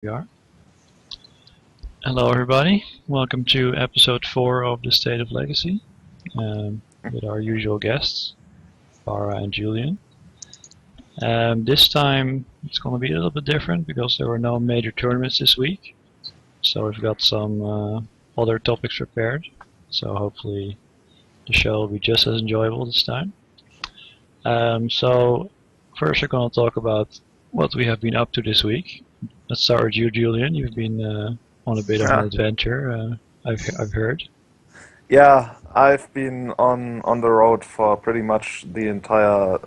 We are. Hello, everybody. Welcome to episode 4 of the State of Legacy with our usual guests, Farah and Julian. This time it's going to be a little bit different because there were no major tournaments this week. So we've got some other topics prepared. So hopefully the show will be just as enjoyable this time. So first we're going to talk about what we have been up to this week. Let's start with you, Julian. You've been on a bit of an adventure, I've heard. Yeah, I've been on the road for pretty much the entire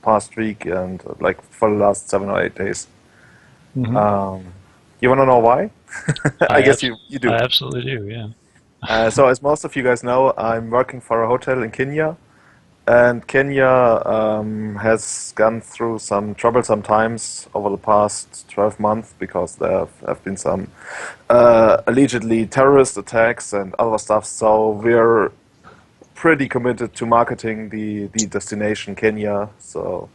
past week and like for the last 7 or 8 days. Mm-hmm. You want to know why? I guess you do. I absolutely do, yeah. So as most of you guys know, I'm working for a hotel in Kenya, and Kenya has gone through some troublesome times over the past 12 months because there have been some allegedly terrorist attacks and other stuff. So we're pretty committed to marketing the destination Kenya. So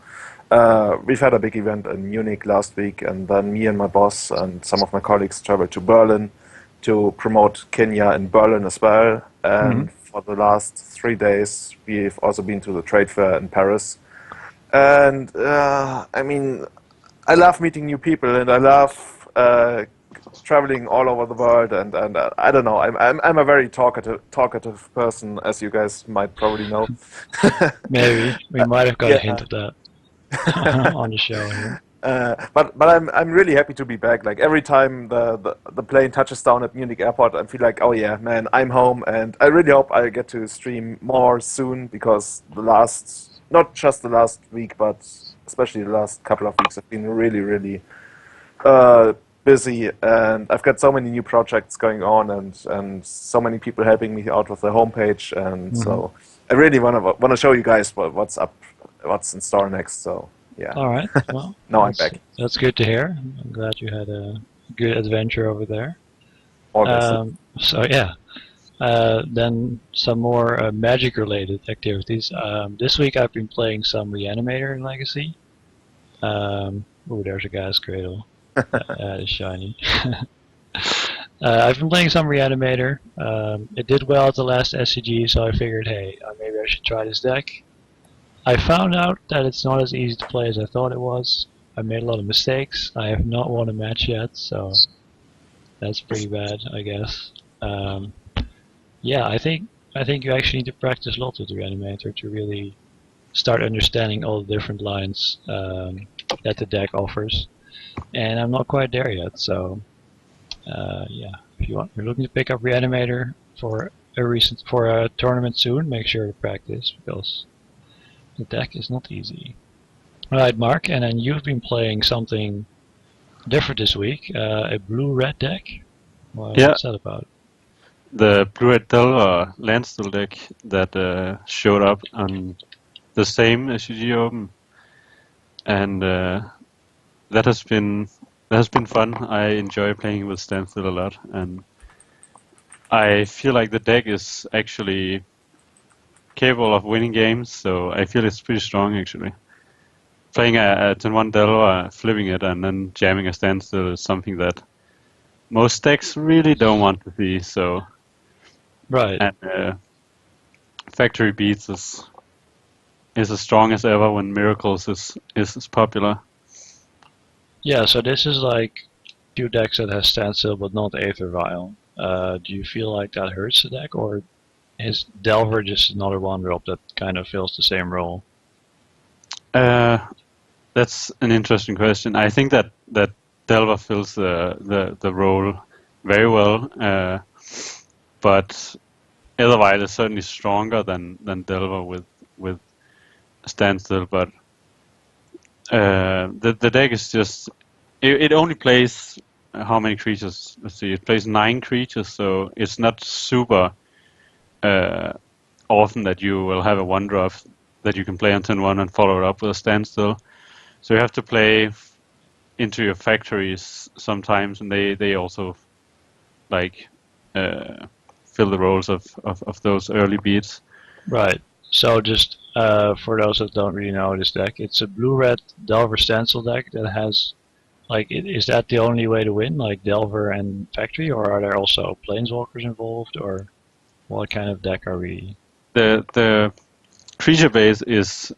we've had a big event in Munich last week, and then me and my boss and some of my colleagues traveled to Berlin to promote Kenya in Berlin as well. And for the last 3 days, we've also been to the trade fair in Paris. And I mean, I love meeting new people, and I love traveling all over the world. And I don't know, I'm a very talkative person, as you guys might probably know. Maybe we might have got a hint Yeah. of that on the show here. But I'm really happy to be back. Like every time the plane touches down at Munich Airport, I feel like, oh yeah, man, I'm home, and I really hope I get to stream more soon because not just the last week, but especially the last couple of weeks have been really busy, and I've got so many new projects going on, and so many people helping me out with the homepage, and Mm-hmm. so I really want to show you guys what's up, what's in store next. So yeah. All right, well, Now I'm back. that's good to hear. I'm glad you had a good adventure over there. Always. So yeah, then some more magic-related activities. This week I've been playing some Reanimator in Legacy. Oh, there's a gas cradle. That is shiny. I've been playing some Reanimator. It did well at the last SCG, so I figured, hey, maybe I should try this deck. I found out that it's not as easy to play as I thought it was. I made a lot of mistakes. I have not won a match yet, so that's pretty bad, I guess. Yeah, I think you actually need to practice a lot with the Reanimator to really start understanding all the different lines that the deck offers. And I'm not quite there yet, so yeah. If you're looking to pick up Reanimator for a tournament soon, make sure to practice because the deck is not easy. Alright, Mark, and then you've been playing something different this week, a blue-red deck. Well, Yeah, what's that about? the Blue-Red Delver Landstill deck that showed up on the same SUG Open, and that has been fun. I enjoy playing with Standstill a lot, and I feel like the deck is actually capable of winning games. So I feel it's pretty strong actually. Playing a turn 1 Delver, flipping it, and then jamming a Standstill is something that most decks really don't want to see. So. Right. And Factory Beats is as strong as ever when Miracles is popular. Yeah, so this is like two decks that has Standstill but not Aether Vial. Do you feel like that hurts the deck, or is Delver just another one drop that kind of fills the same role? That's an interesting question. I think that Delver fills the role very well, but Ethervile is certainly stronger than Delver with Standstill. But the deck is just it only plays how many creatures? Let's see, it plays 9 creatures, so it's not super often that you will have a 1-drop that you can play on turn 1 and follow it up with a Standstill. So you have to play into your factories sometimes, and they also like fill the roles of those early beats. Right. So just for those that don't really know this deck, it's a blue-red Delver Stencil deck that has Like, is that the only way to win, like Delver and Factory, or are there also Planeswalkers involved, or what kind of deck are we? The creature base is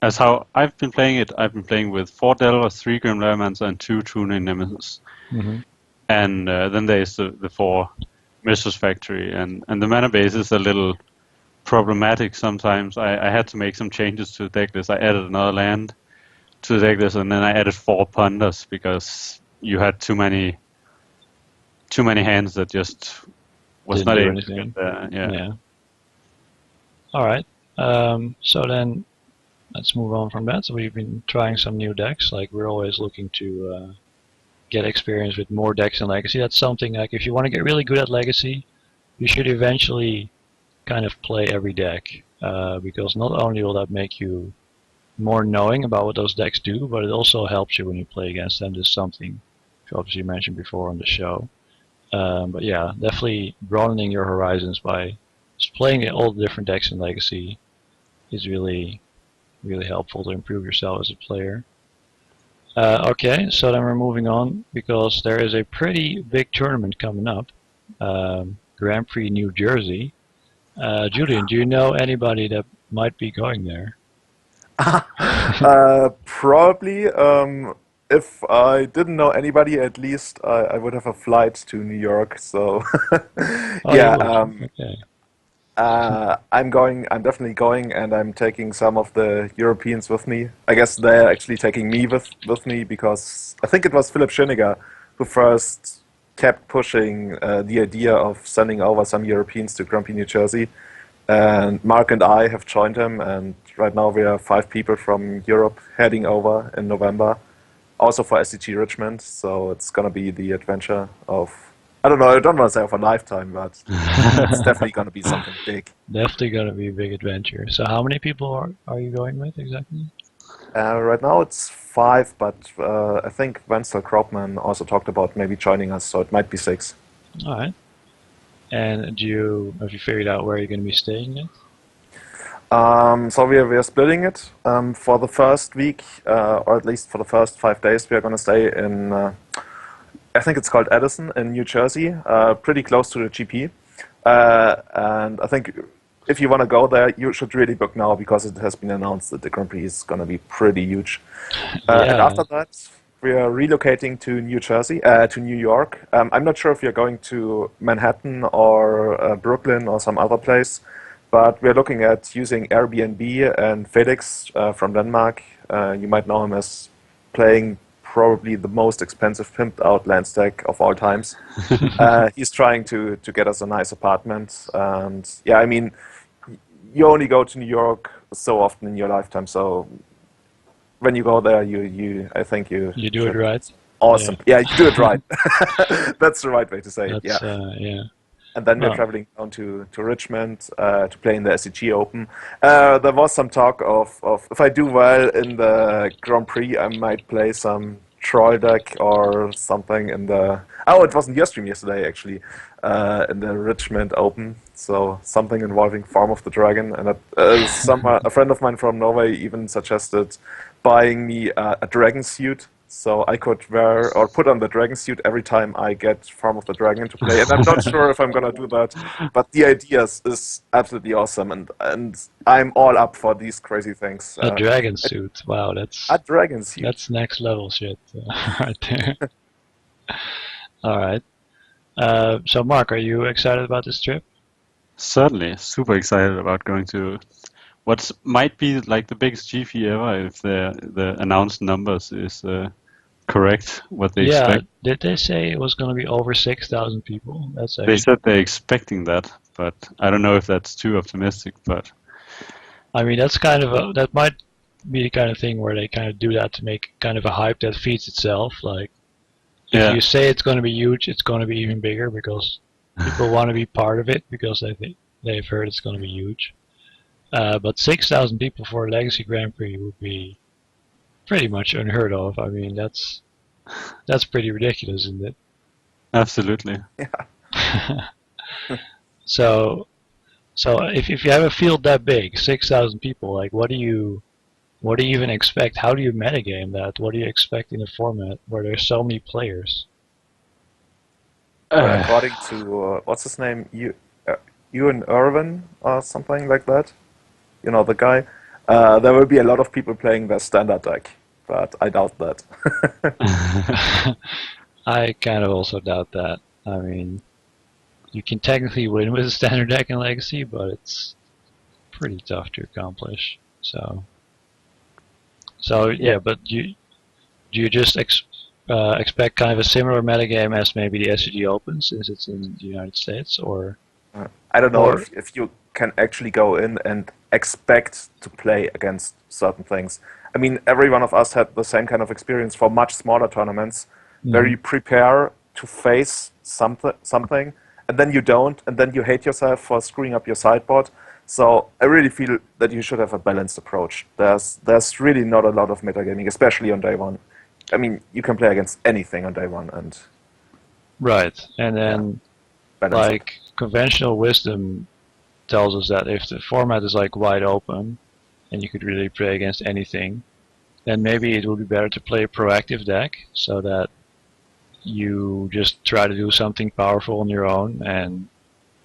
as how I've been playing it. I've been playing with 4 Delvers, 3 Grim Lavamancer, and 2 Tuning Nemesis. Mm-hmm. And then there's the 4 Mistress Factory, and the mana base is a little problematic sometimes. I had to make some changes to the deck list. I added another land to the deck list, and then I added 4 Ponders because you had too many hands that just was Didn't not do able anything. to get there. Yeah. All right. So then let's move on from that. So we've been trying some new decks. Like, we're always looking to get experience with more decks in Legacy. That's something, like, if you want to get really good at Legacy, you should eventually kind of play every deck, because not only will that make you more knowing about what those decks do, but it also helps you when you play against them. There's something you obviously mentioned before on the show. But yeah, definitely broadening your horizons by just playing all the different decks in Legacy is really, really helpful to improve yourself as a player. Okay, so then we're moving on because there is a pretty big tournament coming up, Grand Prix New Jersey. Julian, do you know anybody that might be going there? Probably. If I didn't know anybody, at least I would have a flight to New York. So, Oh, you yeah, would? Okay. I'm going. I'm definitely going, and I'm taking some of the Europeans with me. I guess they're actually taking me with me because I think it was Philip Schiniger who first kept pushing the idea of sending over some Europeans to Grumpy, New Jersey. And Mark and I have joined him, and right now we are 5 people from Europe heading over in November, also for SCG Richmond. So it's gonna be the adventure of, I don't know, I don't want to say of a lifetime, but it's definitely gonna be something big. Definitely gonna be a big adventure. So how many people are you going with exactly? Right now it's 5, but I think Wenzel Kropman also talked about maybe joining us, so it might be 6. All right. And have you figured out where you're gonna be staying yet? So we are splitting it for the first week, or at least for the first 5 days. We are going to stay in, I think it's called Edison in New Jersey, pretty close to the GP. And I think if you want to go there, you should really book now because it has been announced that the Grand Prix is going to be pretty huge. And Yeah. after that, we are relocating to New Jersey, to New York. I'm not sure if you're going to Manhattan or Brooklyn or some other place. But we're looking at using Airbnb and Felix from Denmark. You might know him as playing probably the most expensive pimped out land stack of all times. He's trying to get us a nice apartment. And yeah, I mean, you only go to New York so often in your lifetime. So when you go there, I think you You do it should. right. Awesome. Yeah, you do it right. That's the right way to say it. Yeah. That's yeah. And then we're Well, traveling down to Richmond to play in the SCG Open. There was some talk of if I do well in the Grand Prix, I might play some Troll deck or something in the. Oh, it wasn't your stream yesterday, actually, in the Richmond Open. So something involving Farm of the Dragon. And a friend of mine from Norway even suggested buying me a dragon suit. So I could wear or put on the dragon suit every time I get Farm of the Dragon to play, and I'm not sure if I'm gonna do that. But the idea is absolutely awesome, and I'm all up for these crazy things. a dragon suit. Wow, A dragon suit. that's next level shit right there. All right. So Mark, are you excited about this trip? Certainly, super excited about going to what might be like the biggest GP ever if the announced numbers is correct. What they Yeah. expect. Did they say it was going to be over 6,000 people? That's They actually. said they're expecting that, but I don't know if that's too optimistic. But I mean, that's kind of that might be the kind of thing where they kind of do that to make kind of a hype that feeds itself. Like, if yeah, you say it's going to be huge, it's going to be even bigger because people want to be part of it because they've heard it's going to be huge. But 6,000 people for a Legacy Grand Prix would be pretty much unheard of. I mean, that's pretty ridiculous, isn't it? absolutely. So if you have a field that big, 6,000 people, like what do you what do you even expect? How do you metagame that? What do you expect in a format where there's so many players? Well, according to what's his name, Ewan Irvin or something like that. You know the guy. There will be a lot of people playing their standard deck, but I doubt that. I kind of also doubt that. I mean, you can technically win with a standard deck in Legacy, but it's pretty tough to accomplish. So yeah, but do you just expect kind of a similar metagame as maybe the SCG Open, since it's in the United States, or? I don't know Or if you can actually go in and expect to play against certain things. I mean, every one of us had the same kind of experience for much smaller tournaments, where you prepare to face something, and then you don't, and then you hate yourself for screwing up your sideboard. So I really feel that you should have a balanced approach. There's really not a lot of metagaming, especially on day one. I mean, you can play against anything on day one, and right, and then balance it. like conventional wisdom tells us that if the format is like wide open and you could really play against anything, then maybe it would be better to play a proactive deck so that you just try to do something powerful on your own and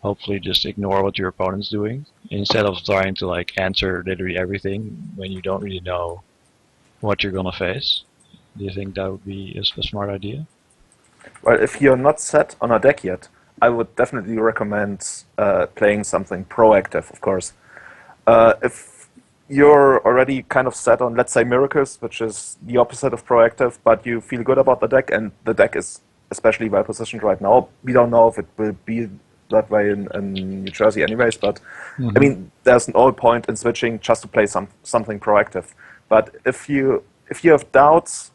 hopefully just ignore what your opponent's doing instead of trying to like answer literally everything when you don't really know what you're gonna face. Do you think that would be a smart idea? Well, if you're not set on a deck yet, I would definitely recommend playing something proactive, of course. If you're already kind of set on, let's say, Miracles, which is the opposite of proactive, but you feel good about the deck, and the deck is especially well positioned right now. We don't know if it will be that way in New Jersey anyways, but I mean, there's no point in switching just to play something proactive. But if you have doubts,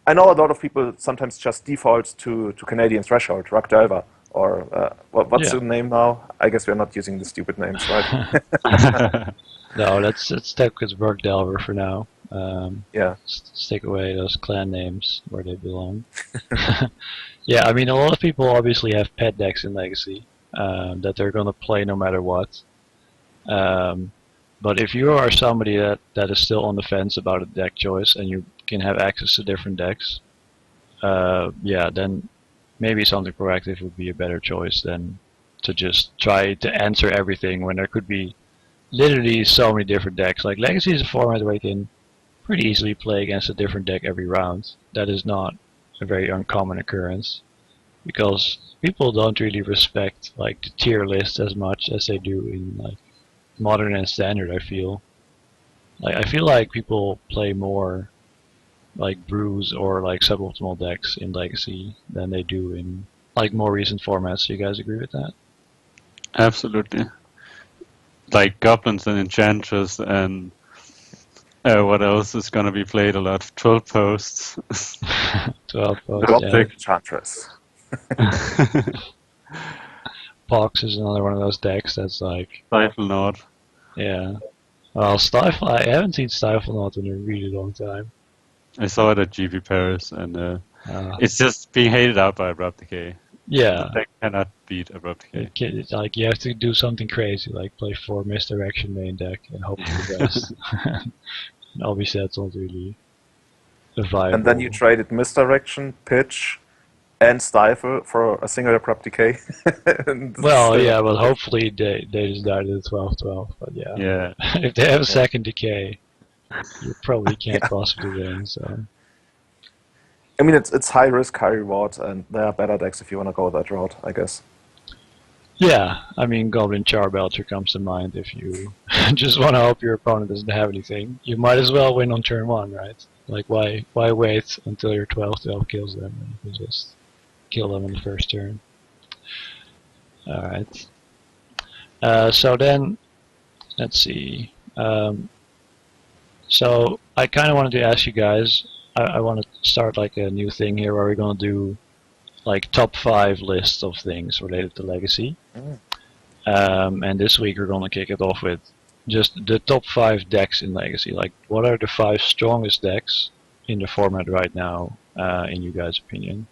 I know a lot of people sometimes just default to Canadian Threshold, Rock Delver, or what's the name now? I guess we're not using the stupid names, right? No, let's stick with Rock Delver for now. Yeah. Stick away those clan names where they belong. Yeah, I mean, a lot of people obviously have pet decks in Legacy that they're going to play no matter what. But if you are somebody that is still on the fence about a deck choice and you can have access to different decks, yeah, then maybe something proactive would be a better choice than to just try to answer everything when there could be literally so many different decks. Like Legacy is a format where you can pretty easily play against a different deck every round. That is not a very uncommon occurrence because people don't really respect like the tier list as much as they do in like modern and standard. I feel like people play more like brews or like suboptimal decks in Legacy than they do in like more recent formats. Do you guys agree with that? Absolutely. Like goblins and enchanters and what else is gonna be played a lot? 12 posts. 12 posts. Gothic Enchantress. Pox is another one of those decks that's like Stifle Nord. Yeah. Well, Stifle, I haven't seen Stifle Not in a really long time. I saw it at GP Paris, and it's just being hated out by Abrupt Decay. Yeah. They cannot beat Abrupt Decay. It's like you have to do something crazy, like play 4 Misdirection main deck and hope for the best. And obviously that's not really a viable. And then you traded Misdirection, Pitch, and Stifle for a single Abrupt Decay. Well, yeah, well, hopefully they just died at 12-12, but yeah. Yeah. If they have a second decay, you probably can't possibly win, so. I mean, it's high risk, high reward, and there are better decks if you want to go that route, I guess. Yeah, I mean, Goblin Charbelcher comes to mind if you just want to hope your opponent doesn't have anything. You might as well win on turn 1, right? Like, why wait until your 12-12 kills them when you can just kill them in the first turn? Alright. So then, let's see. So I kind of wanted to ask you guys, I want to start like a new thing here where we're going to do like top 5 lists of things related to Legacy. And this week we're going to kick it off with just the top 5 decks in Legacy. Like, what are the 5 strongest decks in the format right now, in you guys' opinion?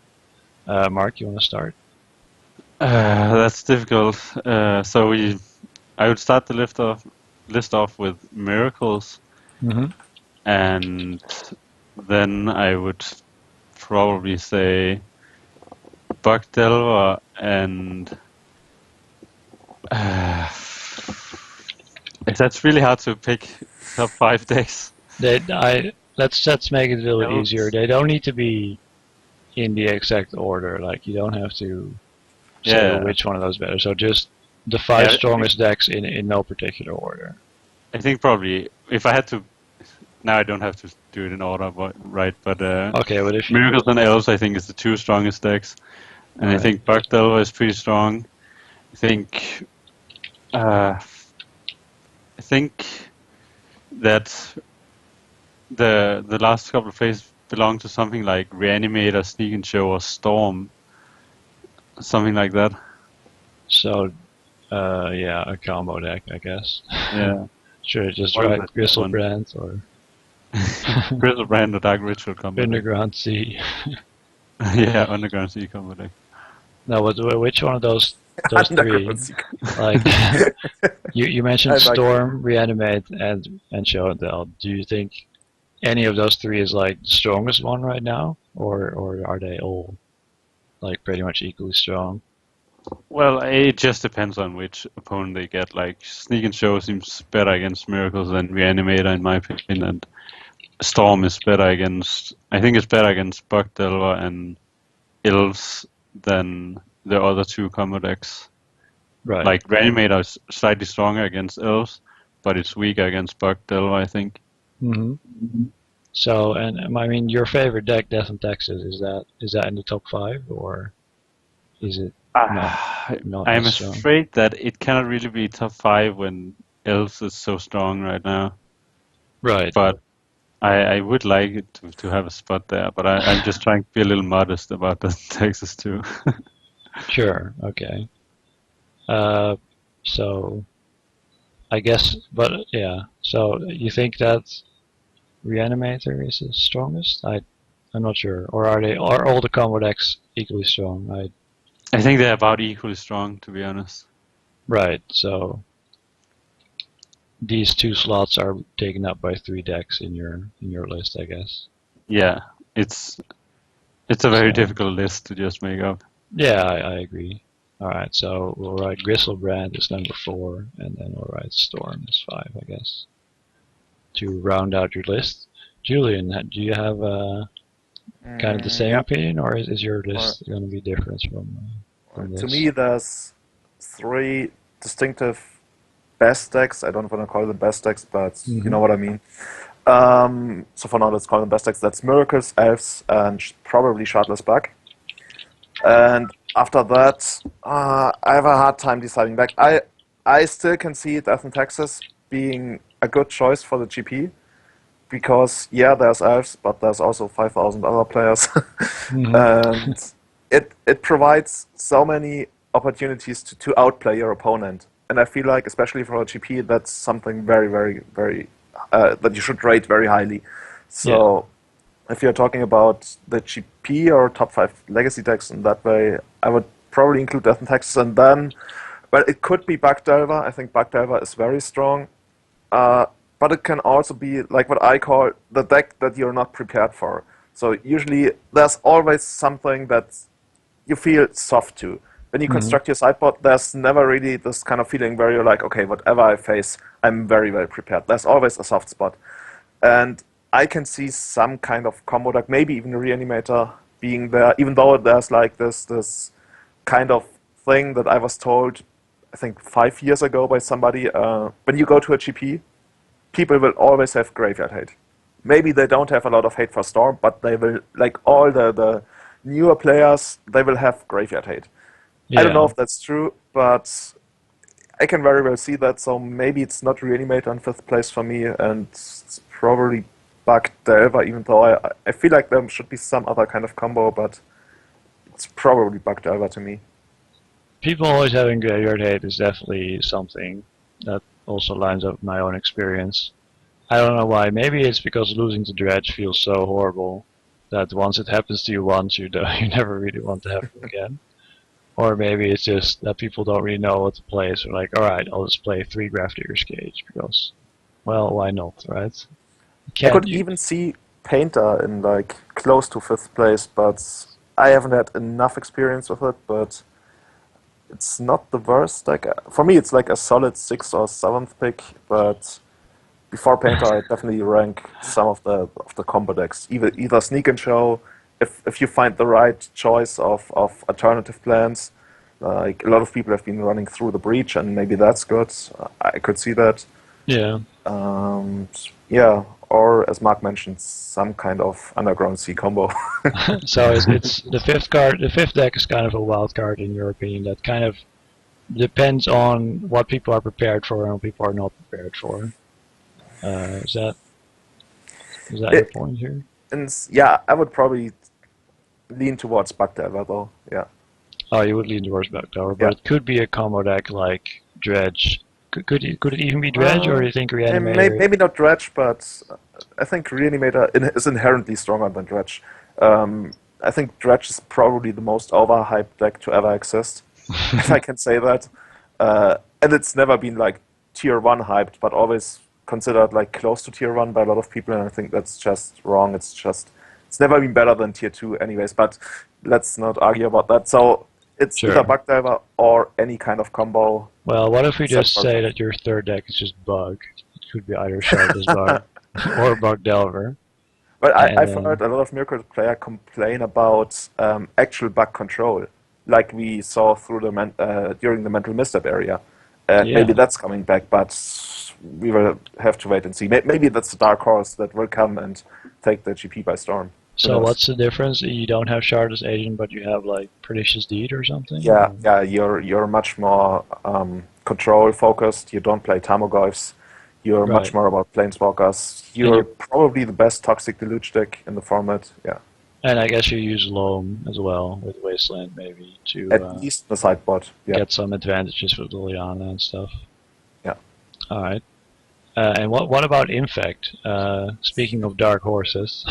Mark, you want to start? That's difficult. I would start the list off with Miracles. and then I would probably say Buck Delver and that's really hard to pick top 5 decks. Let's make it a little Elves. easier. They don't need to be in the exact order. Like you don't have to say Yeah. which one of those better. So just the 5 Yeah, strongest decks in no particular order. I think probably if I had to. Now I don't have to do it in order, right? But Okay, but if you Miracles and Elves, I think, is the 2 strongest decks, and I Alright. think Buck Delver is pretty strong. I think that the last couple of phases belong to something like Reanimator, Sneak and Show, or Storm, something like that. so yeah, a combo deck, I guess. Yeah, Sure, just One of write the good ones. Gristlebrand or Grizzlebrand, the Dark Ritual combo deck. Underground Sea. Yeah, Underground Sea combo deck. No, but which one of those three? Underground Secret. Like you mentioned I like Storm, Reanimate, and Show and Tell. Do you think any of those 3 is like the strongest one right now, or are they all like pretty much equally strong? Well, it just depends on which opponent they get. Like, Sneak and Show seems better against Miracles than Reanimator, in my opinion, and Storm is better against. I think it's better against Buck Delver and Elves than the other 2 combo decks. Right. Like, Reanimator is slightly stronger against Elves, but it's weaker against Buck Delver, I think. hmm So, and I mean, your favorite deck, Death in Texas, is that in the top 5, or is it not I'm as strong? afraid that it cannot really be top 5 when Elves is so strong right now. Right. But I would like it to have a spot there, but I'm just trying to be a little modest about the Texas too. Sure. Okay. So I guess, but yeah. So you think that Reanimator is the strongest? I'm not sure. Or are all the combo decks equally strong? I think they're about equally strong, to be honest. Right. So these 2 slots are taken up by 3 decks in your list, I guess. Yeah, it's a very So- difficult list to just make up. Yeah, I agree. All right. So we'll write Gristlebrand as number 4, and then we'll write Storm as 5, I guess, to round out your list. Julian, do you have kind of the same Yeah. opinion, or is your list going to be different from this? To me, there's 3 distinctive best decks. I don't want to call them best decks, but you know what I mean. So for now, let's call them best decks. That's Miracles, Elves, and probably Shardless Bug. And after that, I have a hard time deciding. Like I still can see Death in Texas being a good choice for the GP. Because there's Elves, but there's also 5,000 other players, and it provides so many opportunities to outplay your opponent. And I feel like, especially for a GP, that's something very, very, very that you should rate very highly. So, if you're talking about the GP or top 5 legacy decks in that way, I would probably include Death in Texas, and then, well, it could be Buck Delver. I think Buck Delver is very strong. But it can also be like what I call the deck that you're not prepared for. So usually there's always something that you feel soft to. When you construct your sideboard, there's never really this kind of feeling where you're like, okay, whatever I face, I'm very, very prepared. There's always a soft spot. And I can see some kind of combo deck, maybe even a Reanimator being there, even though there's like this kind of thing that I was told, I think 5 years ago by somebody, when you go to a GP, people will always have graveyard hate. Maybe they don't have a lot of hate for Storm, but they will, like all the newer players, they will have graveyard hate. I don't know if that's true, but I can very well see that, so maybe it's not Reanimator in 5th place for me, and it's probably Buck Delver, even though I feel like there should be some other kind of combo, but it's probably Buck Delver to me. People always having graveyard hate is definitely something that also lines up with my own experience. I don't know why. Maybe it's because losing to Dredge feels so horrible that once it happens to you once, you never really want to happen again. Or maybe it's just that people don't really know what to play, so like, alright, I'll just play 3 Grafdigger's Cage, because, well, why not, right? I Can't could you? even see Painter in like close to fifth place, but I haven't had enough experience with it. But it's not the worst. Like for me, it's like a solid sixth or seventh pick. But before Painter, I definitely rank some of the combo decks. Either Sneak and Show, if you find the right choice of alternative plans. Like a lot of people have been running through the breach, and maybe that's good. I could see that. Yeah. Yeah, or as Mark mentioned, some kind of underground sea combo. So it's the fifth card. The fifth deck is kind of a wild card in your opinion. That kind of depends on what people are prepared for and what people are not prepared for. Is that your It, point here? and yeah, I would probably lean towards Bugdelver though. Yeah, Oh, you would lean towards Back Tower, but yeah. it could be a combo deck like Dredge. Could it even be Dredge, or do Uh, you think maybe, Reanimator? maybe not Dredge, but I think Reanimator is inherently stronger than Dredge. I think Dredge is probably the most overhyped deck to ever exist, if I can say that. And it's never been like tier one hyped, but always considered like close to tier one by a lot of people, and I think that's just wrong. It's never been better than tier two, anyways. But let's not argue about that. So it's either Sure. Bugdiver or any kind of combo. Well, what if we Except just for say that your third deck is just Bug? It could be either Shardless Bug or Bug Delver, But and I've heard then a lot of Miracle player complain about actual bug control, like we saw through during the mental misstep area. And yeah. maybe that's coming back, but we will have to wait and see. Maybe that's a dark horse that will come and take the GP by storm. Who So knows? what's the difference? You don't have Shardless Agent, but you have like Pernicious Deed or something? Yeah, Or? yeah, you're much more control focused. You don't play Tarmogoyfs. You're much Right. more about planeswalkers. And You're you probably the best toxic deluge deck in the format. Yeah, and I guess you use Loam as well with Wasteland maybe to at least the sideboard. Yeah, get some advantages with Liliana and stuff. yeah. All right. And what about Infect? Speaking of dark horses,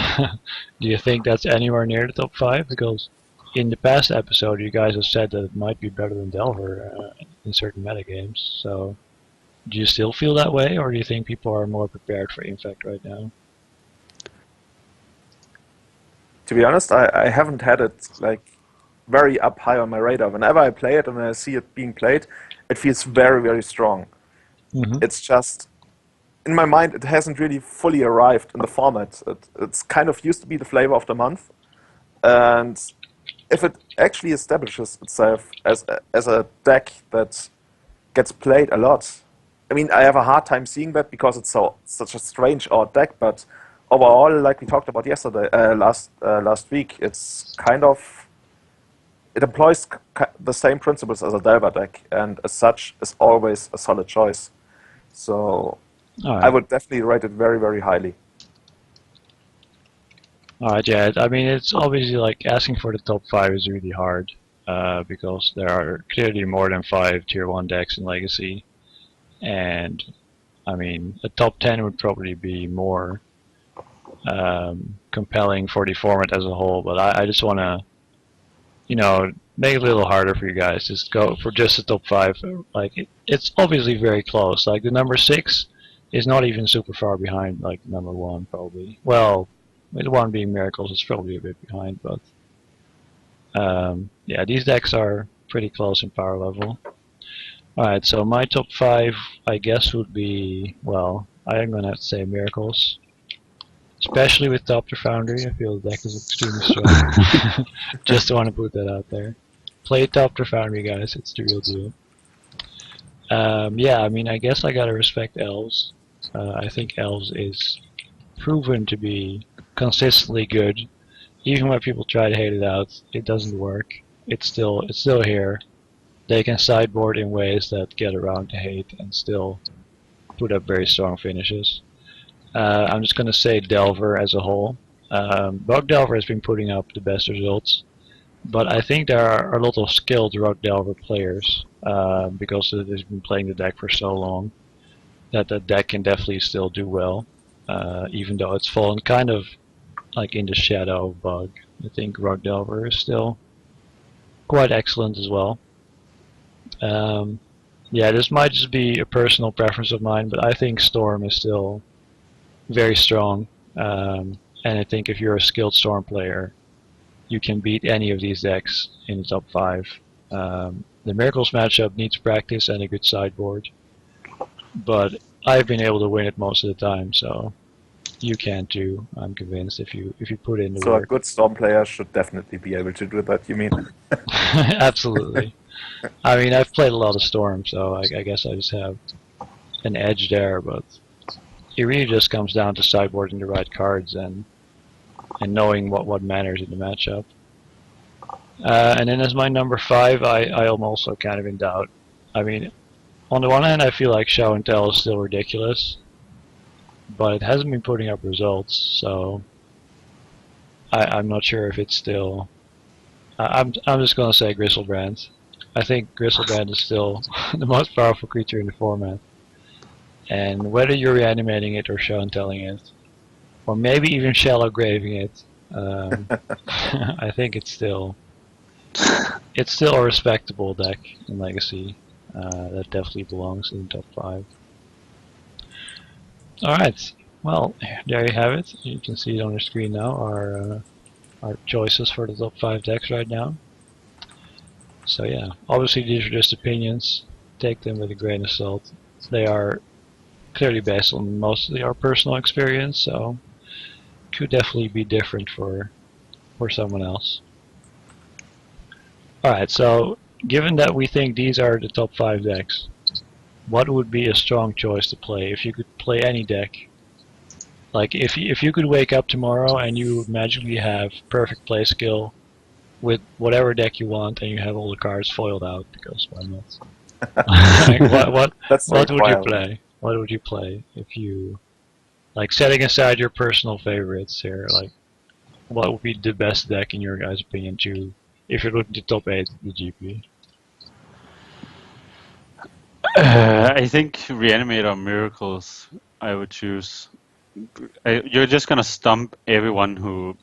do you think that's anywhere near the top five? Because in the past episode, you guys have said that it might be better than Delver in certain metagames. So, do you still feel that way, or do you think people are more prepared for Infect right now? To be honest, I haven't had it like very up high on my radar. Whenever I play it and I see it being played, it feels very, very strong. Mm-hmm. It's just in my mind, it hasn't really fully arrived in the format. It's kind of used to be the flavor of the month, and if it actually establishes itself as a deck that gets played a lot, I mean, I have a hard time seeing that because it's such a strange odd deck. But overall, like we talked about yesterday, last week, it's kind of it employs the same principles as a Delver deck, and as such, is always a solid choice. So All I right. would definitely rate it very, very highly. All right, yeah. I mean, it's obviously like asking for the top five is really hard because there are clearly more than five tier one decks in Legacy, and I mean, a top 10 would probably be more compelling for the format as a whole. But I just want to, make it a little harder for you guys. Just go for just the top five. Like it's obviously very close. Like the number six is not even super far behind. Like number one, probably. Well, with one being Miracles, it's probably a bit behind. But yeah, these decks are pretty close in power level. Alright, so my top five, I guess, would be, well, I am gonna have to say Miracles. Especially with Doctor Foundry, I feel the deck is extremely strong. Just want to put that out there. Play Doctor Foundry, guys, it's the real deal. Yeah, I mean, I guess I gotta respect Elves. I think Elves is proven to be consistently good. Even when people try to hate it out, it doesn't work. It's still here. They can sideboard in ways that get around the hate and still put up very strong finishes. I'm just going to say Delver as a whole. Rock Delver has been putting up the best results, but I think there are a lot of skilled Rock Delver players because they've been playing the deck for so long that the deck can definitely still do well, even though it's fallen kind of like in the shadow of Bug. I think Rock Delver is still quite excellent as well. Um, yeah, this might just be a personal preference of mine, but I think Storm is still very strong. And I think if you're a skilled Storm player, you can beat any of these decks in the top 5. The Miracles matchup needs practice and a good sideboard, but I've been able to win it most of the time, so you can too. I'm convinced if you put in the So a work. good Storm player should definitely be able to do that, you mean? Absolutely. I mean, I've played a lot of Storm, so I guess I just have an edge there, but it really just comes down to sideboarding the right cards and knowing what matters in the matchup. And then as my number 5, I am also kind of in doubt. I mean, on the one hand, I feel like Show and Tell is still ridiculous, but it hasn't been putting up results, so I'm not sure if it's still. I'm just gonna say Gristlebrand. I think Gristlebrand is still the most powerful creature in the format, and whether you're reanimating it or Show and Telling it, or maybe even Shallow Graving it, I think it's still a respectable deck in Legacy. That definitely belongs in the top 5. Alright, well, there you have it. You can see it on your screen now, our choices for the top 5 decks right now. So yeah, obviously these are just opinions. Take them with a grain of salt. They are clearly based on mostly our personal experience, so could definitely be different for someone else. Alright, so given that we think these are the top 5 decks, what would be a strong choice to play if you could play any deck? Like if you could wake up tomorrow and you magically have perfect play skill with whatever deck you want and you have all the cards foiled out, because why not? Like, That's what would you wild. play? What would you play if you, like, setting aside your personal favorites here, like what would be the best deck in your guys' opinion to if you're looking to top 8 the GP? I think Reanimator Miracles I would choose. You're just gonna stump everyone who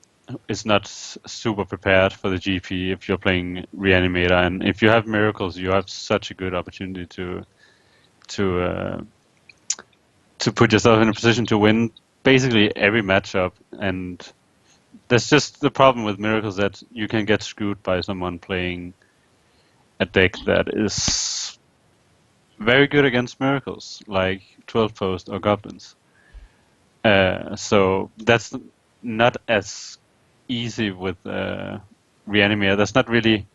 is not super prepared for the GP if you're playing Reanimator, and if you have Miracles, you have such a good opportunity to put yourself in a position to win basically every matchup. And that's just the problem with Miracles, that you can get screwed by someone playing a deck that is very good against Miracles, like 12 Post or Goblins. So that's not as easy with Reanimator. There's not really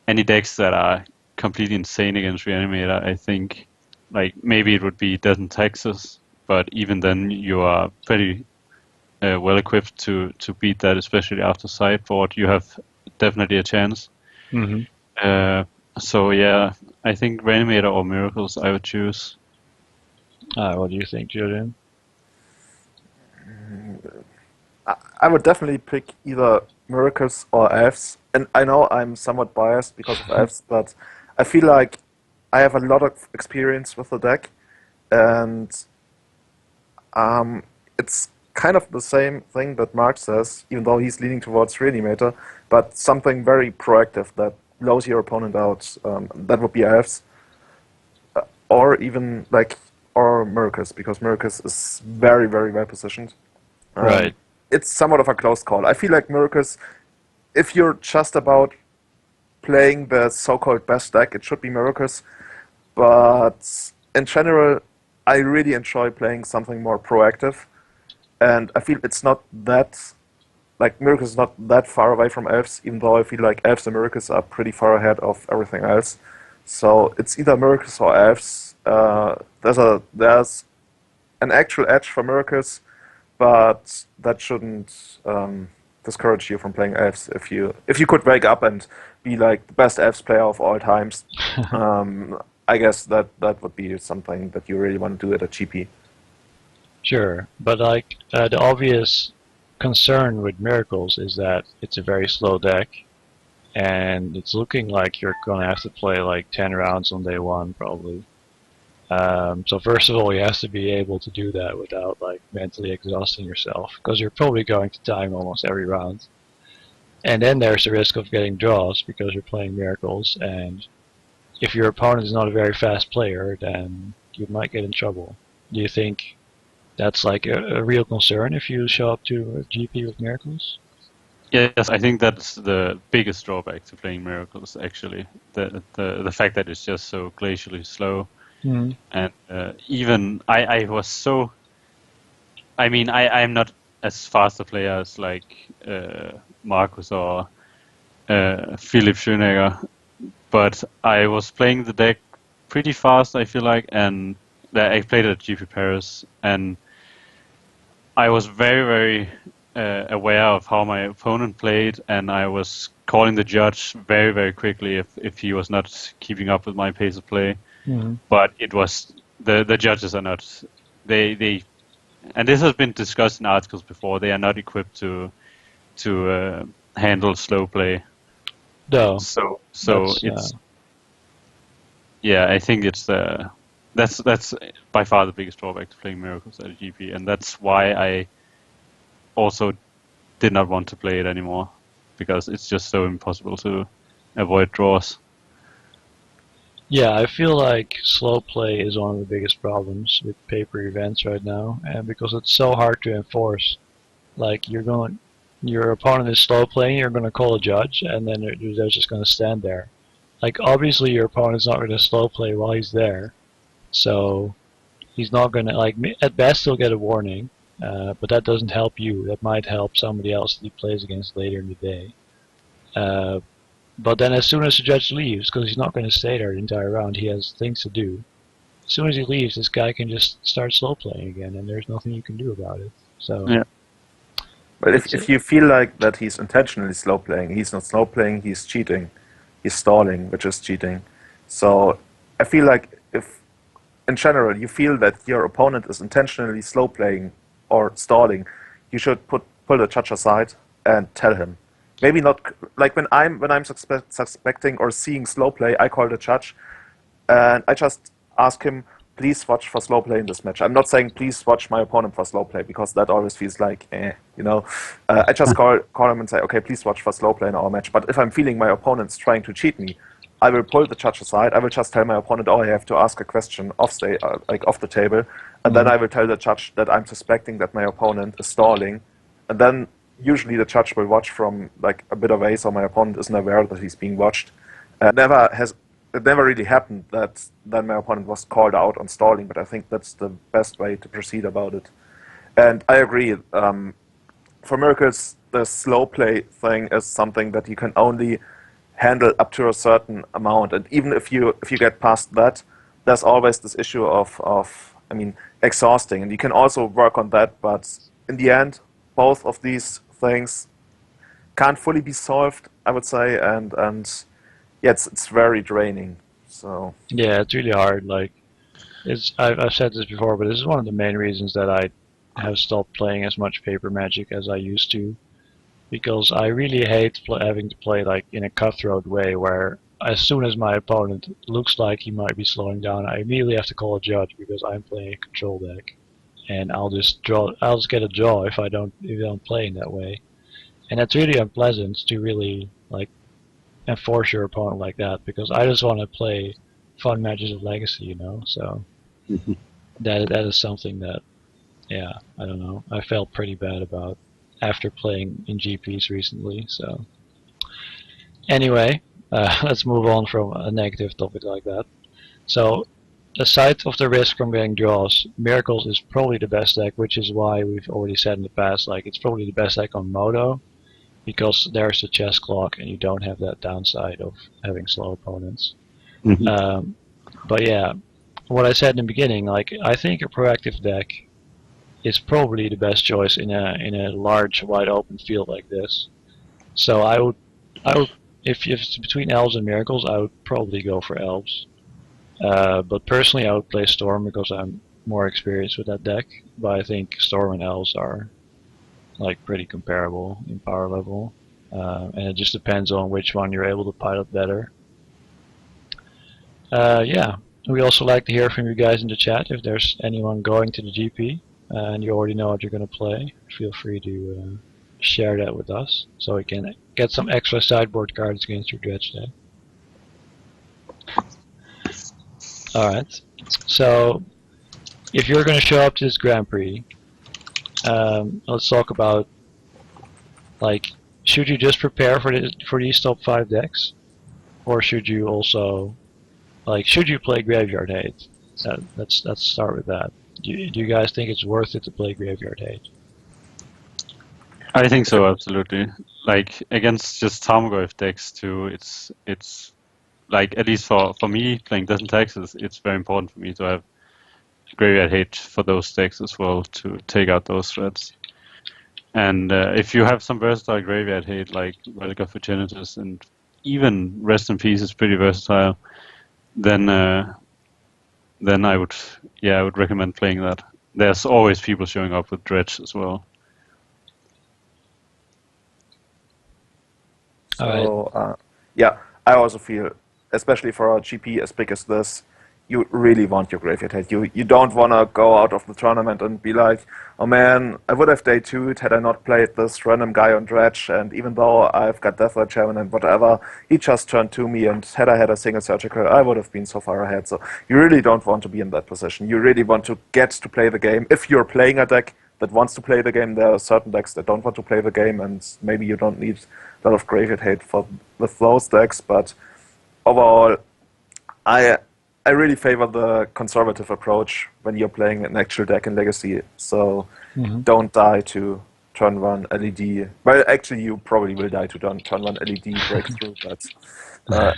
any decks that are completely insane against Reanimator. I think, like, maybe it would be Death in Texas, but even then you are pretty well equipped to beat that, especially after sideboard. You have definitely a chance. Mm-hmm. So yeah, I think Reanimator or Miracles I would choose. What do you think, Julian? I would definitely pick either Miracles or Elves. And I know I'm somewhat biased because of Elves, but I feel like I have a lot of experience with the deck, and it's kind of the same thing that Mark says, even though he's leaning towards Reanimator, but something very proactive that blows your opponent out. That would be Elves, or even or Miracles, because Miracles is very, very well positioned. Right. It's somewhat of a close call. I feel like Miracles, if you're just about playing the so-called best deck, it should be Miracles. But in general, I really enjoy playing something more proactive. And I feel it's not that, like, Miracles is not that far away from Elves, even though I feel like Elves and Miracles are pretty far ahead of everything else. So it's either Miracles or Elves. There's an actual edge for Miracles, but that shouldn't discourage you from playing Elves. If you could wake up and be like the best Elves player of all times, I guess that would be something that you really want to do at a GP. Sure, but like the obvious concern with Miracles is that it's a very slow deck, and it's looking like you're gonna have to play like 10 rounds on day 1 probably. So first of all, you have to be able to do that without like mentally exhausting yourself, because you're probably going to time almost every round. And then there's the risk of getting draws because you're playing Miracles, and if your opponent is not a very fast player, then you might get in trouble. Do you think that's like a real concern if you show up to a GP with Miracles. Yes, I think that's the biggest drawback to playing Miracles. Actually, the fact that it's just so glacially slow, Mm. and even I was so. I mean, I'm not as fast a player as like Marcus or Philip Schönegger, but I was playing the deck pretty fast, I feel like, and I played at GP Paris, and I was very, very aware of how my opponent played, and I was calling the judge very, very quickly if he was not keeping up with my pace of play. Mm. But it was the judges are not they and this has been discussed in articles before. They are not equipped to handle slow play. No, So that's it's yeah, I think it's that's by far the biggest drawback to playing Miracles at a GP, and that's why I also did not want to play it anymore, because it's just so impossible to avoid draws. yeah. I feel like slow play is one of the biggest problems with paper events right now, and because it's so hard to enforce. Like your opponent is slow playing, you're gonna call a judge, and then they're just gonna stand there. Like obviously your opponent's not gonna slow play while he's there, so he's not gonna like at best he'll get a warning, but that doesn't help you. That might help somebody else that he plays against later in the day. Uh, but then as soon as the judge leaves, because he's not going to stay there the entire round, he has things to do. As soon as he leaves, this guy can just start slow playing again, and there's nothing you can do about it. So Yeah. But if you feel like that he's intentionally slow playing, he's not slow playing, he's cheating. He's stalling, which is cheating. So I feel like if, in general, you feel that your opponent is intentionally slow playing or stalling, you should pull the judge aside and tell him. Maybe not like when I'm suspecting or seeing slow play, I call the judge and I just ask him, please watch for slow play in this match. I'm not saying please watch my opponent for slow play, because that always feels like, you know. I just call him and say, okay, please watch for slow play in our match. But if I'm feeling my opponent's trying to cheat me, I will pull the judge aside. I will just tell my opponent, oh, I have to ask a question off the table, and then I will tell the judge that I'm suspecting that my opponent is stalling, and then usually the judge will watch from like a bit away, so my opponent isn't aware that he's being watched. It never really happened that then my opponent was called out on stalling, but I think that's the best way to proceed about it. And I agree. For Miracles, the slow play thing is something that you can only handle up to a certain amount, and even if you get past that, there's always this issue of exhausting, and you can also work on that. But in the end, both of these things can't fully be solved, I would say, and yeah, it's very draining. So yeah, it's really hard. Like I've said this before, but this is one of the main reasons that I have stopped playing as much paper Magic as I used to, because I really hate having to play like in a cutthroat way where as soon as my opponent looks like he might be slowing down, I immediately have to call a judge because I'm playing a control deck, and I'll just get a draw if I don't play in that way, and that's really unpleasant to really like enforce your opponent like that, because I just want to play fun matches of Legacy, you know. So that is something that, yeah, I don't know, I felt pretty bad about after playing in GPs recently. So anyway, let's move on from a negative topic like that. So aside of the risk from getting draws, Miracles is probably the best deck, which is why we've already said in the past, like it's probably the best deck on Moto, because there's a chess clock and you don't have that downside of having slow opponents. But yeah, what I said in the beginning, like I think a proactive deck is probably the best choice in a large, wide open field like this. So I would if it's between elves and miracles, I would probably go for elves. But personally, I would play Storm because I'm more experienced with that deck. But I think Storm and elves are like pretty comparable in power level, and it just depends on which one you're able to pilot better. Yeah, we also like to hear from you guys in the chat. If there's anyone going to the GP and you already know what you're going to play, feel free to share that with us so we can get some extra sideboard cards against your dredge deck. Alright, so if you're going to show up to this Grand Prix, let's talk about, like, should you just prepare for these top 5 decks, or should you also, like, should you play Graveyard Hate? Let's start with that. Do you guys think it's worth it to play Graveyard Hate? I think so, absolutely. Like against just Tarmogoyf decks too, it's like, at least for me playing Death and Taxes, it's very important for me to have Graveyard Hate for those decks as well to take out those threats. And if you have some versatile Graveyard Hate like Relic of Virginitas and even Rest in Peace is pretty versatile, then I would recommend playing that. There's always people showing up with Dredge as well. So, yeah, I also feel, especially for a GP as big as this, you really want your Graveyard Hate. You don't want to go out of the tournament and be like, oh man, I would have day 2'd had I not played this random guy on Dredge, and even though I've got Death Red Shaman and whatever, he just turned to me, and had I had a single surgical, I would have been so far ahead. So you really don't want to be in that position. You really want to get to play the game. If you're playing a deck that wants to play the game, there are certain decks that don't want to play the game, and maybe you don't need a lot of Graveyard Hate with those decks, but overall, I really favor the conservative approach when you're playing an actual deck in Legacy. So don't die to turn 1 LED. Well, actually, you probably will die to turn 1 LED breakthrough, but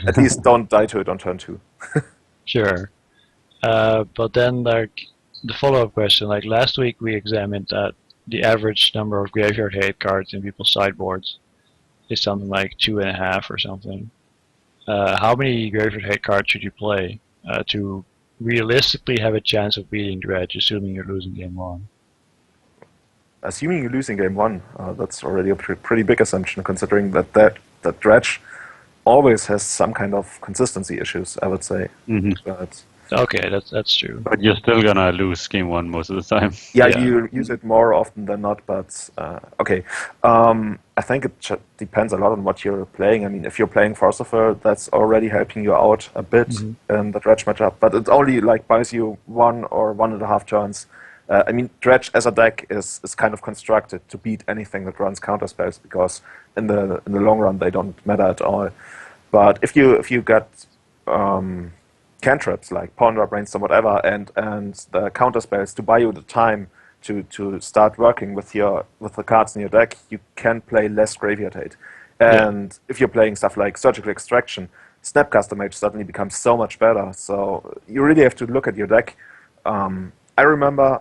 at least don't die to it on turn 2. Sure. But then, like, the follow-up question, like last week we examined that the average number of Graveyard Hate cards in people's sideboards is something like 2.5 or something. How many Graveyard Hate cards should you play to realistically have a chance of beating Dredge, assuming you're losing game 1? Assuming you're losing game 1, that's already a pretty big assumption, considering that Dredge always has some kind of consistency issues, I would say. But okay, that's true. But you're still gonna lose game 1 most of the time. Yeah, you use it more often than not, but okay. I think it depends a lot on what you're playing. I mean, if you're playing Philosopher, that's already helping you out a bit in the Dredge matchup, but it only like buys you 1 or 1.5 turns. I mean, Dredge as a deck is kind of constructed to beat anything that runs counterspells, because in the long run they don't matter at all. But if you got cantrips like Ponder, Brainstorm, whatever, and the counterspells to buy you the time to start working with the cards in your deck, you can play less Graveyard Hate. And if you're playing stuff like Surgical Extraction, Snapcaster Mage suddenly becomes so much better. So you really have to look at your deck. I remember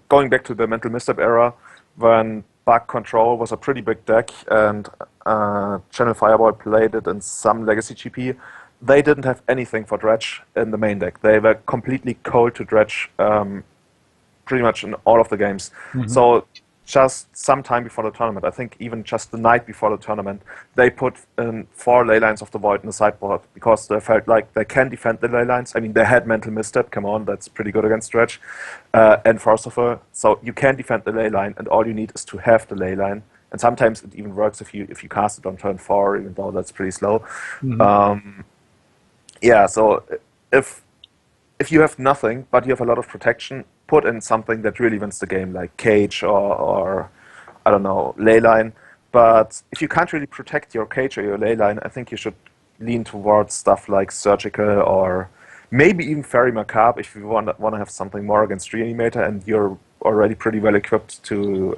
going back to the Mental Misstep era, when Bug Control was a pretty big deck, and Channel Fireball played it in some Legacy GP. They didn't have anything for Dredge in the main deck. They were completely cold to Dredge pretty much in all of the games. So just some time before the tournament, I think even just the night before the tournament, they put in 4 Ley Lines of the Void in the sideboard, because they felt like they can defend the Ley Lines. I mean, they had Mental Misstep, come on, that's pretty good against Dredge, and Philosopher. So you can defend the Ley Line, and all you need is to have the Ley Line. And sometimes it even works if you cast it on turn 4, even though that's pretty slow. Yeah, so if you have nothing, but you have a lot of protection, put in something that really wins the game, like Cage or I don't know, Leyline. But if you can't really protect your Cage or your Leyline, I think you should lean towards stuff like Surgical, or maybe even Fairy Macabre if you want to have something more against Reanimator and you're already pretty well equipped to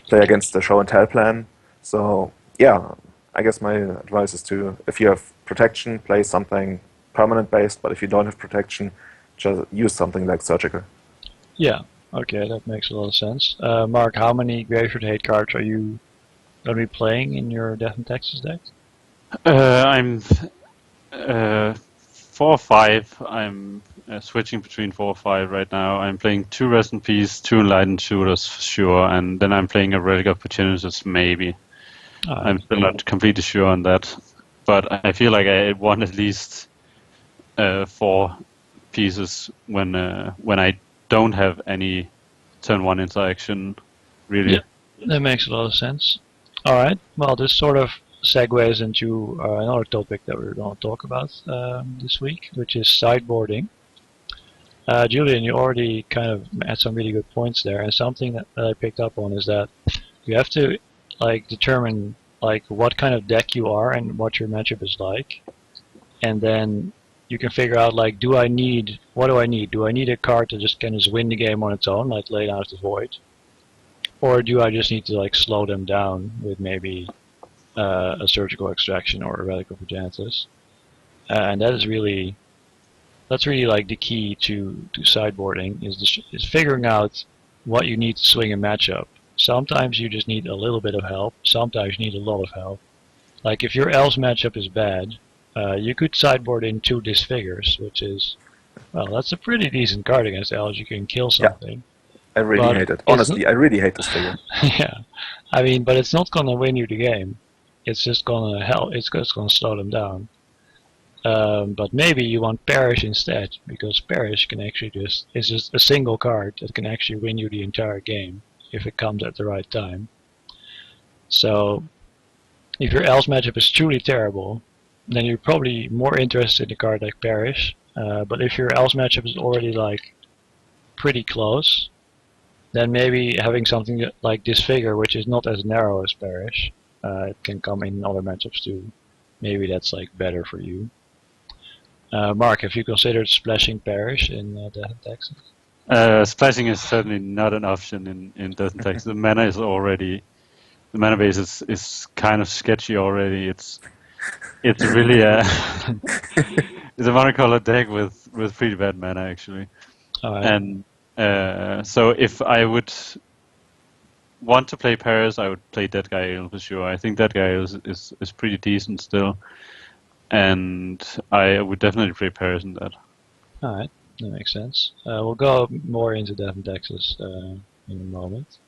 play against the Show and Tell plan. So yeah, I guess my advice is to, if you have protection, play something permanent based, but if you don't have protection, just use something like Surgical. Yeah, okay, that makes a lot of sense. Mark, how many Graveyard Hate cards are you going to be playing in your Death and Taxes deck? I'm 4 or 5. I'm switching between 4 or 5 right now. I'm playing 2 Rest in Peace, 2 Enlightened Shooters for sure, and then I'm playing a Relic of Opportunities maybe. I'm still not completely sure on that, but I feel like I want at least 4 pieces when I don't have any turn 1 interaction, really. Yeah, that makes a lot of sense. Alright, well, this sort of segues into another topic that we're going to talk about this week, which is sideboarding. Julian, you already kind of had some really good points there, and something that I picked up on is that you have to like determine like what kind of deck you are and what your matchup is like, and then you can figure out like, what do I need? Do I need a card that just can just win the game on its own, like Lay Down the Void, or do I just need to like slow them down with maybe a Surgical Extraction or a Relic of Progenitus? And that's really like the key to sideboarding is figuring out what you need to swing a matchup. Sometimes you just need a little bit of help. Sometimes you need a lot of help. Like if your Elves matchup is bad, you could sideboard in 2 Disfigures, which is, well, that's a pretty decent card against Elves. You can kill something. I really hate it. Honestly, I really hate this figure. Yeah, I mean, but it's not gonna win you the game. It's just gonna help. It's just gonna slow them down. But maybe you want Perish instead, because Perish can actually is just a single card that can actually win you the entire game if it comes at the right time. So if your Elves matchup is truly terrible, then you're probably more interested in a card like Perish. But if your Elves matchup is already like pretty close, then maybe having something like Disfigure, which is not as narrow as Perish, it can come in other matchups too. Maybe that's like better for you. Mark, have you considered splashing Perish in Death and Taxes? Splashing is certainly not an option in Death and Taxes. The mana base is kind of sketchy already. It's really it's a monocolor deck with pretty bad mana actually. Right. And so if I would want to play Paris, I would play Dead Guy Ale for sure. I think Dead Guy is pretty decent still. And I would definitely play Paris in that. Alright, that makes sense. We'll go more into Death and Taxes in a moment.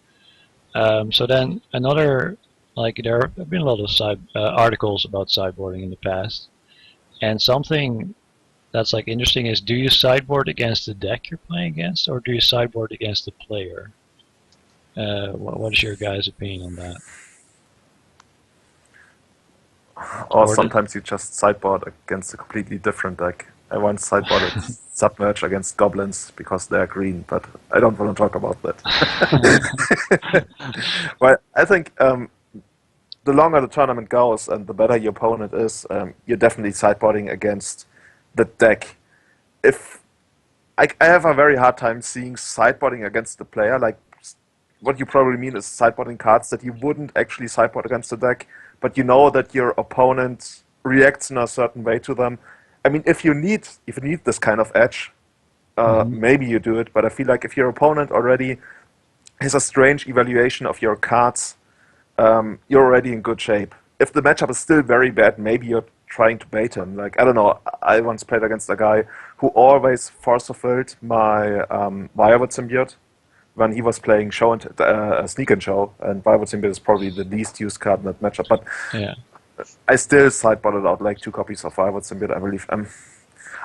So then another, like there have been a lot of articles about sideboarding in the past, and something that's like interesting is, do you sideboard against the deck you're playing against, or do you sideboard against the player? What is your guys' opinion on that? Or sometimes you just sideboard against a completely different deck. I once sideboarded Submerge against Goblins because they're green, but I don't want to talk about that. Well, I think the longer the tournament goes and the better your opponent is, you're definitely sideboarding against the deck. If I have a very hard time seeing sideboarding against the player, like what you probably mean is sideboarding cards that you wouldn't actually sideboard against the deck, but you know that your opponent reacts in a certain way to them. I mean, if you need this kind of edge, maybe you do it. But I feel like if your opponent already has a strange evaluation of your cards, you're already in good shape. If the matchup is still very bad, maybe you're trying to bait him. Like, I don't know. I once played against a guy who always force-fulfilled my Wirewood Symbiote when he was playing Sneak and Show, and Wirewood Symbiote is probably the least used card in that matchup. But yeah. I still sideboarded out like 2 copies of Wirewood Symbiote, I believe.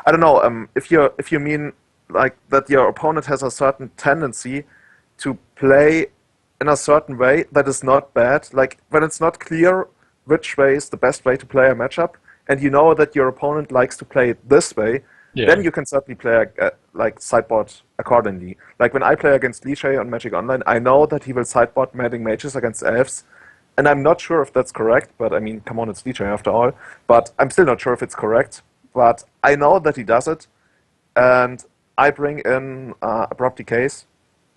I don't know. If you mean like that your opponent has a certain tendency to play in a certain way that is not bad, like when it's not clear which way is the best way to play a matchup, and you know that your opponent likes to play it this way, then you can certainly play like sideboard accordingly. Like when I play against Liche on Magic Online, I know that he will sideboard Mading Mages against Elves, and I'm not sure if that's correct, but I mean, come on, it's Liche after all. But I'm still not sure if it's correct, but I know that he does it, and I bring in Abrupt Decays,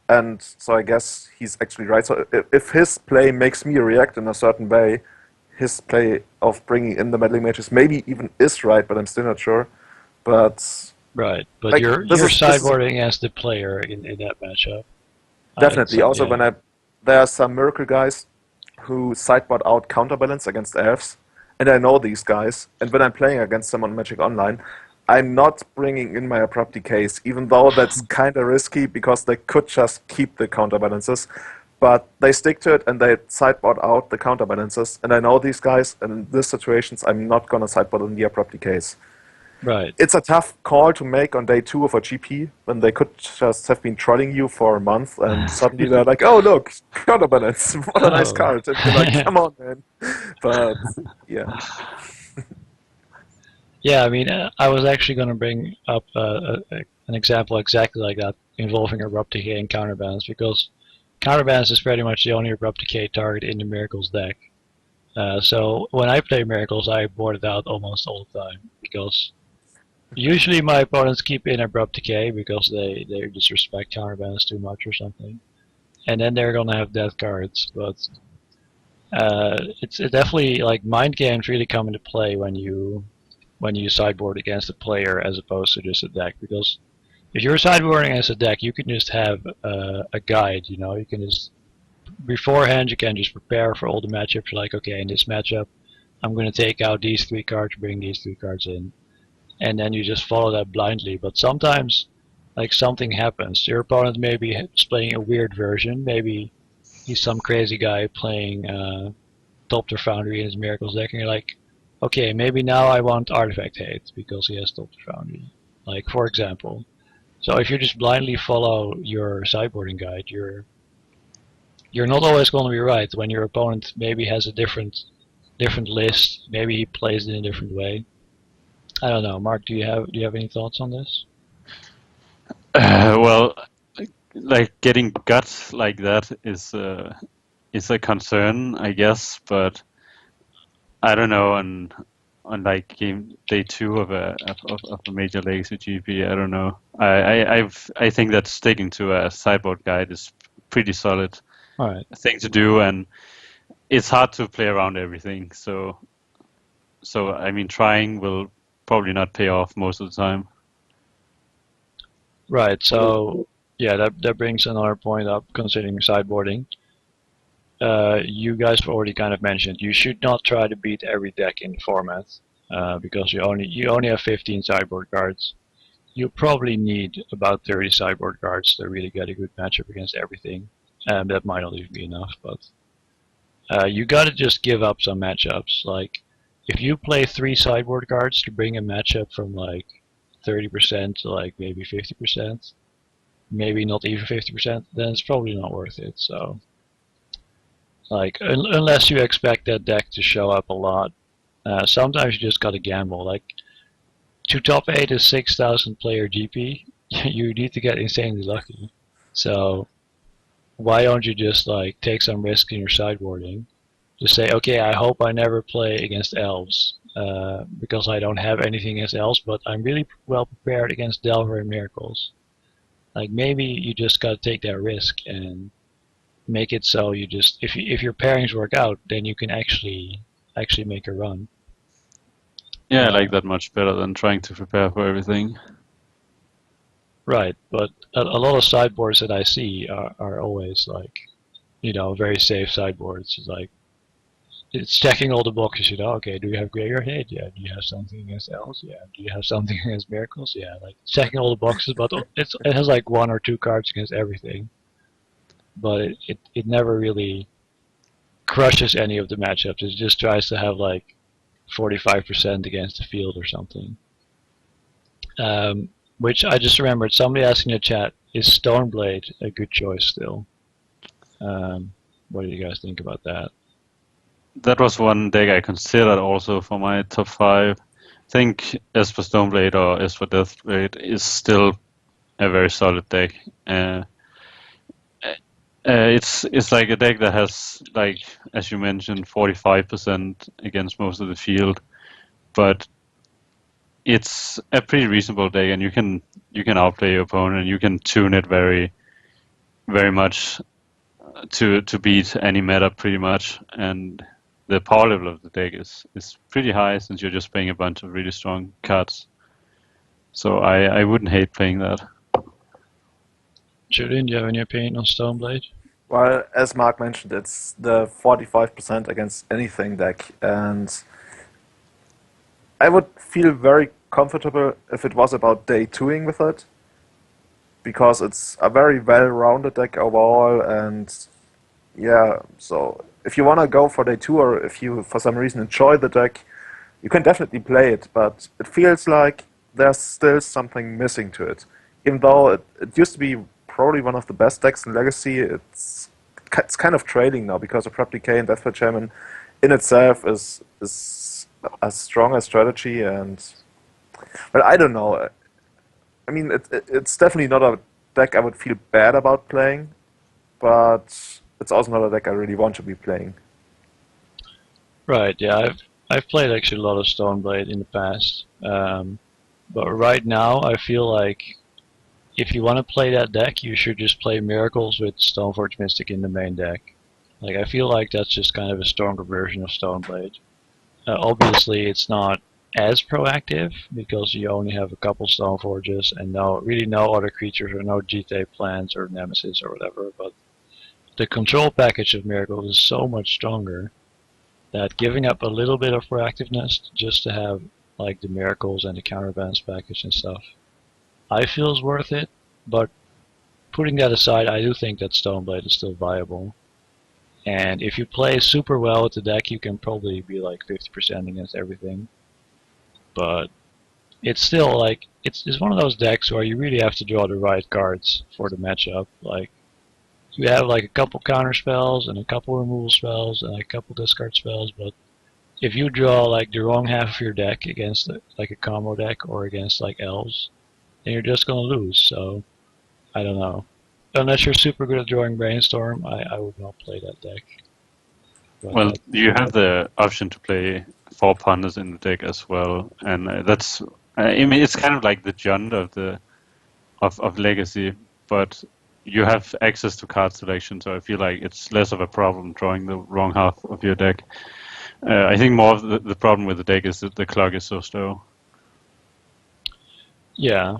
and so I guess he's actually right. So if his play makes me react in a certain way, his play of bringing in the Meddling Mages maybe even is right, but I'm still not sure. But right, but like, you're sideboarding as the player in that matchup. Definitely. Also, when there are some Miracle guys who sideboard out Counterbalance against Elves, and I know these guys, and when I'm playing against them on Magic Online, I'm not bringing in my Abrupt Decays, even though that's kind of risky because they could just keep the Counterbalances, but they stick to it and they sideboard out the Counterbalances, and I know these guys, and in these situations, I'm not going to sideboard in the Abrupt Decays. Right. It's a tough call to make on day 2 of a GP when they could just have been trolling you for a month and suddenly they're like, oh, look, Counterbalance, what a nice card. And you're like, come on, man. But, yeah. Yeah, I mean, I was actually going to bring up a an example exactly like that involving Abrupt Decay and Counterbalance, because Counterbalance is pretty much the only Abrupt Decay target in the Miracles deck. So when I play Miracles, I board it out almost all the time, because usually my opponents keep in Abrupt Decay because they just respect Counterbalance too much or something, and then they're gonna have death cards. But it's definitely like mind games really come into play when you sideboard against a player as opposed to just a deck, because if you're sideboarding against a deck, you can just have a guide. You can just beforehand you can just prepare for all the matchups. Like, okay, in this matchup, I'm going to take out these 3 cards, bring these 3 cards in, and then you just follow that blindly. But sometimes, like, something happens. Your opponent maybe is playing a weird version. Maybe he's some crazy guy playing Doppler Foundry in his Miracles deck, and you're like, okay, maybe now I want Artifact Hate because he has Doppler Foundry, like, for example. So if you just blindly follow your sideboarding guide, you're not always going to be right when your opponent maybe has a different list. Maybe he plays it in a different way. I don't know, Mark. Do you have any thoughts on this? Well, like getting guts like that is a concern, I guess, but I don't know. On like game day 2 of a major legacy GP, I don't know. I think that sticking to a sideboard guide is pretty solid All right. thing to do, and it's hard to play around everything. So I mean, trying will probably not pay off most of the time. Right. So yeah, that brings another point up considering sideboarding. You guys have already kind of mentioned you should not try to beat every deck in the format because you only have 15 sideboard cards. You probably need about 30 sideboard cards to really get a good matchup against everything. That might not even be enough, but you gotta just give up some matchups. Like, if you play 3 sideboard cards to bring a matchup from like 30% to like maybe 50%, maybe not even 50%, then it's probably not worth it. So, like, unless you expect that deck to show up a lot, sometimes you just gotta gamble. Like, to top 8 is 6,000 player GP, you need to get insanely lucky. So, why don't you just like take some risk in your sideboarding? Just say, okay, I hope I never play against elves because I don't have anything against elves, but I'm really well prepared against Delver and Miracles. Like, maybe you just gotta take that risk and make it so you just if your pairings work out, then you can actually make a run. Yeah, I like that much better than trying to prepare for everything. Right, but a lot of sideboards that I see are always like, very safe sideboards. It's like, it's checking all the boxes, okay, do you have Graveyard Hate? Yeah. Do you have something against Elves? Yeah. Do you have something against Miracles? Yeah. Like, checking all the boxes, but it has like 1 or 2 cards against everything. But it never really crushes any of the matchups. It just tries to have like 45% against the field or something. Which I just remembered, somebody asked in the chat, is Stoneblade a good choice still? What do you guys think about that? That was one deck I considered also for my top 5. I think Esper Stoneblade or Esper Deathblade is still a very solid deck. It's like a deck that has, like, as you mentioned, 45% against most of the field, but it's a pretty reasonable deck, and you can outplay your opponent, and you can tune it very, very much to beat any meta pretty much, and the power level of the deck is pretty high since you're just playing a bunch of really strong cards. So I wouldn't hate playing that. Julian, do you have any opinion on Stoneblade? Well, as Mark mentioned, it's the 45% against anything deck, and I would feel very comfortable if it was about day 2ing with it, because it's a very well-rounded deck overall, and yeah, so if you want to go for day 2, or if you for some reason enjoy the deck, you can definitely play it, but it feels like there's still something missing to it. Even though it used to be probably one of the best decks in Legacy, it's kind of trailing now because of Abrupt Decay and Deathfire Chairman in itself is a stronger strategy, and well, I don't know. I mean, it's definitely not a deck I would feel bad about playing, but it's also not a deck I really want to be playing. Right, yeah, I've played actually a lot of Stoneblade in the past, but right now I feel like if you want to play that deck, you should just play Miracles with Stoneforge Mystic in the main deck. Like I feel like that's just kind of a stronger version of Stoneblade. Obviously, it's not as proactive because you only have a couple Stoneforges and really no other creatures or no GT plans or Nemesis or whatever. But the control package of Miracles is so much stronger that giving up a little bit of proactiveness just to have like the Miracles and the counterbalance package and stuff, I feel is worth it. But putting that aside, I do think that Stoneblade is still viable. And if you play super well with the deck, you can probably be like 50% against everything. But it's still like it's one of those decks where you really have to draw the right cards for the matchup. Like you have like a couple counter spells and a couple removal spells and a couple discard spells, but if you draw like the wrong half of your deck against like a combo deck or against like elves, then you're just gonna lose. So I don't know. Unless you're super good at drawing brainstorm, I would not play that deck. But Well, you have the option to play 4 ponders in the deck as well, and that's. I mean, it's kind of like the Jund of the of Legacy, but you have access to card selection, so I feel like it's less of a problem drawing the wrong half of your deck. I think more of the problem with the deck is that the clock is so slow. yeah,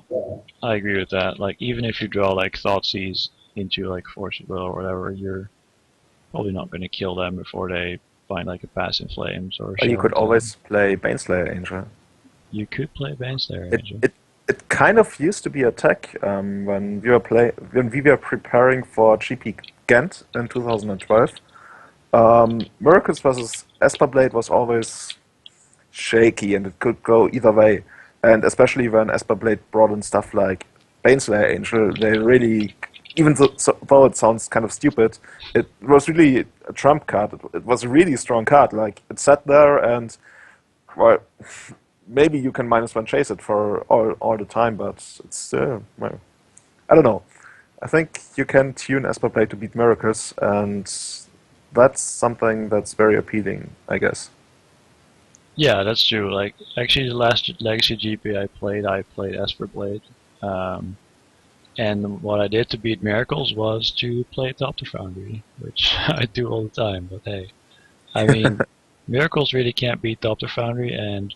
I agree with that. Like even if you draw like Thoughtseize into like Force of Will or whatever, you're probably not going to kill them before they find like a Pass in Flames or Or you could Shadow always play Baneslayer Angel. You could play Baneslayer It Angel. it it kind of used to be a tech when we were preparing for GP Ghent in 2012. Miracles versus Esper Blade was always shaky and it could go either way. And especially when Esper Blade brought in stuff like Baneslayer Angel, they really, even though it sounds kind of stupid, it was really a trump card. It was a really strong card. Like it sat there and well, maybe you can -1 chase it for all the time, but it's still, well, I don't know. I think you can tune Esper Blade to beat Miracles, and that's something that's very appealing, I guess. Yeah, that's true. Like actually, the last Legacy GP I played Esper Blade, and what I did to beat Miracles was to play Top to Foundry, which I do all the time. But hey, I mean, Miracles really can't beat Top to Foundry, and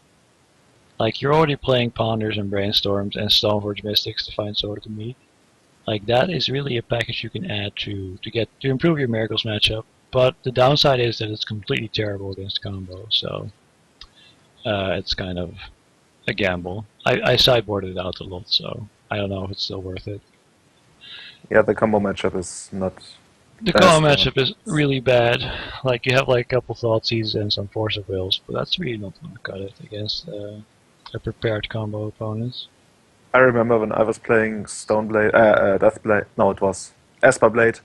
like you're already playing Ponders and Brainstorms and Stoneforge Mystics to find Sword to meet. Like that is really a package you can add to improve your Miracles matchup. But the downside is that it's completely terrible against combo. So it's kind of a gamble. I sideboarded it out a lot, so I don't know if it's still worth it. Yeah, the combo matchup is not The best. combo matchup is really bad. Like you have like a couple Thoughtseize and some Force of Wills, but that's really not going to cut it against a prepared combo opponents. I remember when I was playing Stoneblade, Deathblade. No, it was Esper Blade.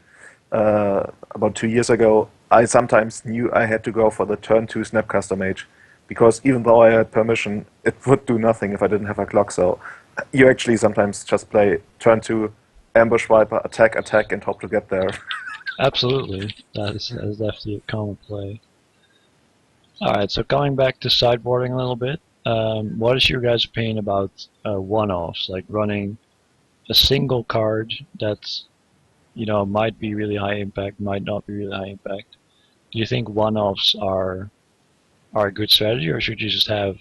About 2 years ago, I sometimes knew I had to go for the turn 2 Snapcaster Mage, because even though I had permission, it would do nothing if I didn't have a clock. So you actually sometimes just play turn 2, ambush Viper, attack, and hope to get there. Absolutely, that is definitely a common play. Alright, so coming back to sideboarding a little bit, what is your guys' opinion about one-offs, like running a single card that's, might be really high impact, might not be really high impact? Do you think one-offs are a good strategy, or should you just have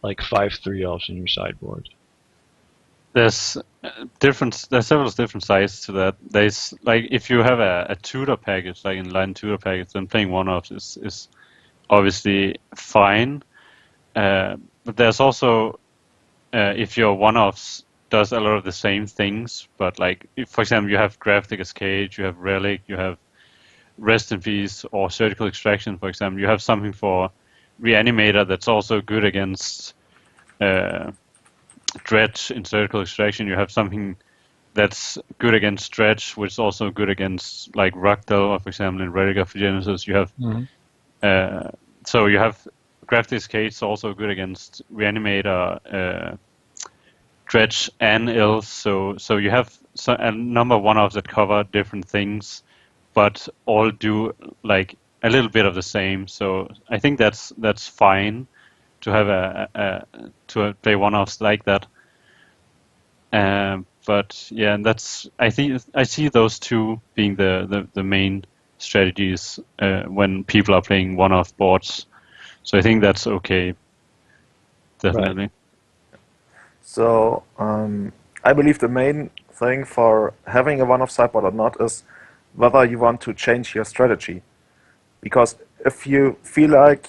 like 5 3-offs in your sideboard? There's There's several different sides to that. There's like if you have a tutor package, like in line tutor package, then playing one-offs is obviously fine. But there's also if your one-offs does a lot of the same things, but like if, for example, you have Graphic Cage, you have Relic, you have Rest in Peace or Surgical Extraction, for example, you have something for Reanimator that's also good against Dredge in Surgical Extraction. You have something that's good against Dredge, which is also good against like Rugdell, for example, in Relic of Genesis. You have so you have Graphic Cage also good against Reanimator, dredge and elves, so you have a number of one-offs that cover different things, but all do like a little bit of the same. So I think that's fine to have to play one-offs like that. But yeah, and that's I think I see those two being the main strategies when people are playing one-off boards. So I think that's okay, definitely. So I believe the main thing for having a one-off sideboard or not is whether you want to change your strategy. Because if you feel like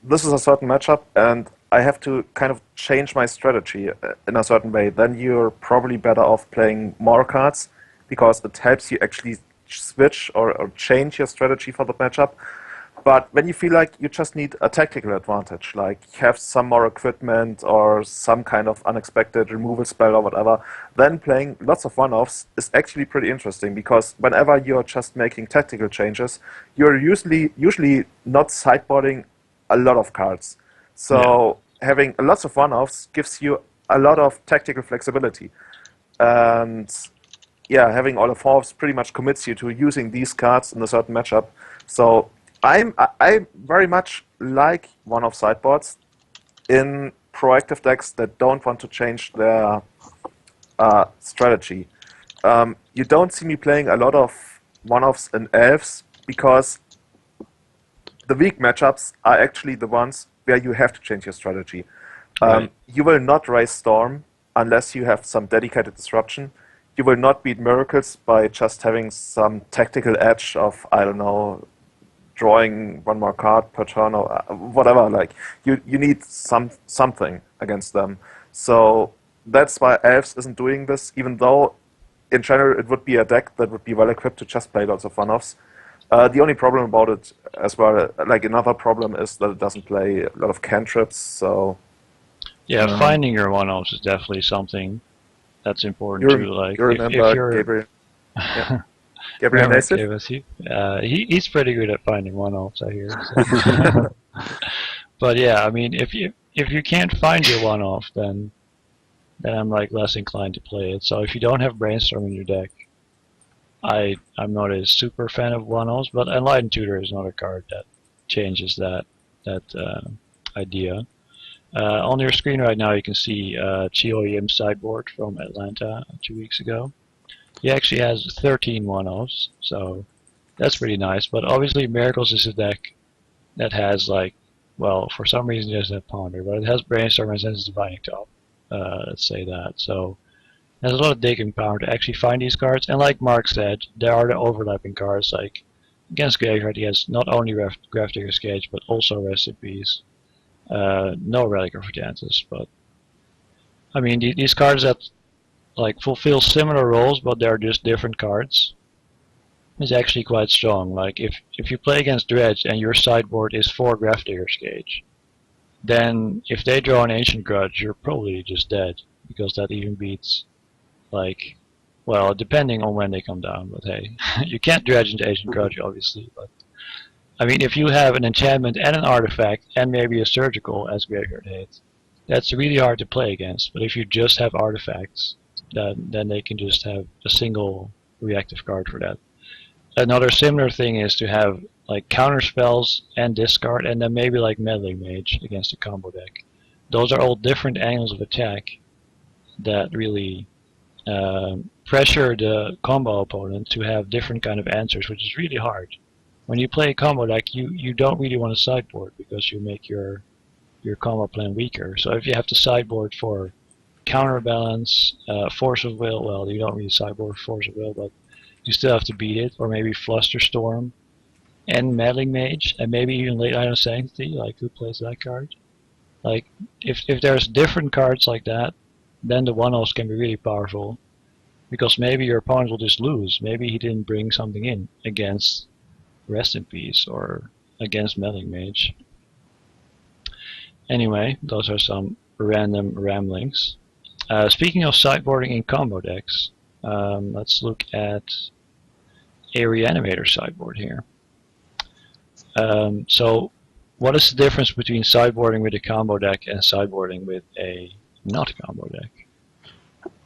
this is a certain matchup and I have to kind of change my strategy in a certain way, then you're probably better off playing more cards because it helps you actually switch or change your strategy for the matchup. But when you feel like you just need a tactical advantage, like have some more equipment or some kind of unexpected removal spell or whatever, then playing lots of one-offs is actually pretty interesting because whenever you're just making tactical changes, you're usually not sideboarding a lot of cards. So having lots of one-offs gives you a lot of tactical flexibility. And yeah, having all the fours pretty much commits you to using these cards in a certain matchup. So I very much like one-off sideboards in proactive decks that don't want to change their strategy. You don't see me playing a lot of one-offs in elves because the weak matchups are actually the ones where you have to change your strategy. Right. You will not raise Storm unless you have some dedicated disruption. You will not beat Miracles by just having some tactical edge of, I don't know, drawing one more card per turn or whatever. Like you need something against them. So that's why Elves isn't doing this, even though in general it would be a deck that would be well equipped to just play lots of one-offs. The only problem about it as well, like another problem, is that it doesn't play a lot of cantrips. So Yeah, finding your one-offs is definitely something that's important too. Like you if remember you're Gabriel? Yeah. Gabriel remember Nassif? he's pretty good at finding one-offs, I hear. So. But yeah, I mean, if you can't find your one-off, then I'm like less inclined to play it. So if you don't have Brainstorm in your deck, I'm not a super fan of one-offs, but Enlightened Tutor is not a card that changes that idea. On your screen right now, you can see Chio Yim's sideboard from Atlanta 2 weeks ago. He actually has 13 one-offs, so that's pretty nice. But obviously, Miracles is a deck that has like, well, for some reason it doesn't have Ponder, but it has Brainstorm and Sense Divining Top. Let's say that. So there's a lot of digging power to actually find these cards. And like Mark said, there are the overlapping cards. Like against Graveyard, he has not only Grafdigger's Cage, but also Recipes. No Relic of Fortantis, but I mean these cards that like fulfill similar roles, but they're just different cards, is actually quite strong. Like if you play against Dredge and your sideboard is 4 Grafdigger's Cage, then if they draw an Ancient Grudge, you're probably just dead, because that even beats, like, well, depending on when they come down, but hey, you can't dredge into Ancient Grudge, obviously, but I mean, if you have an enchantment and an artifact and maybe a surgical as Graveyard Hate, that's really hard to play against. But if you just have artifacts, then they can just have a single reactive card for that. Another similar thing is to have like counter spells and discard, and then maybe like Meddling Mage against a combo deck. Those are all different angles of attack that really pressure the combo opponent to have different kind of answers, which is really hard. When you play a combo deck, you don't really want to sideboard because you make your combo plan weaker. So if you have to sideboard for counterbalance, force of will, well, you don't really sideboard force of will, but you still have to beat it, or maybe Flusterstorm and Meddling Mage, and maybe even Late Night of Sanctity. Like, who plays that card? Like, if there's different cards like that, then the one-offs can be really powerful, because maybe your opponent will just lose. Maybe he didn't bring something in against Rest in Peace or against Meddling Mage. Anyway, those are some random ramblings. Speaking of sideboarding in combo decks, let's look at a Reanimator sideboard here. So what is the difference between sideboarding with a combo deck and sideboarding with a not combo deck?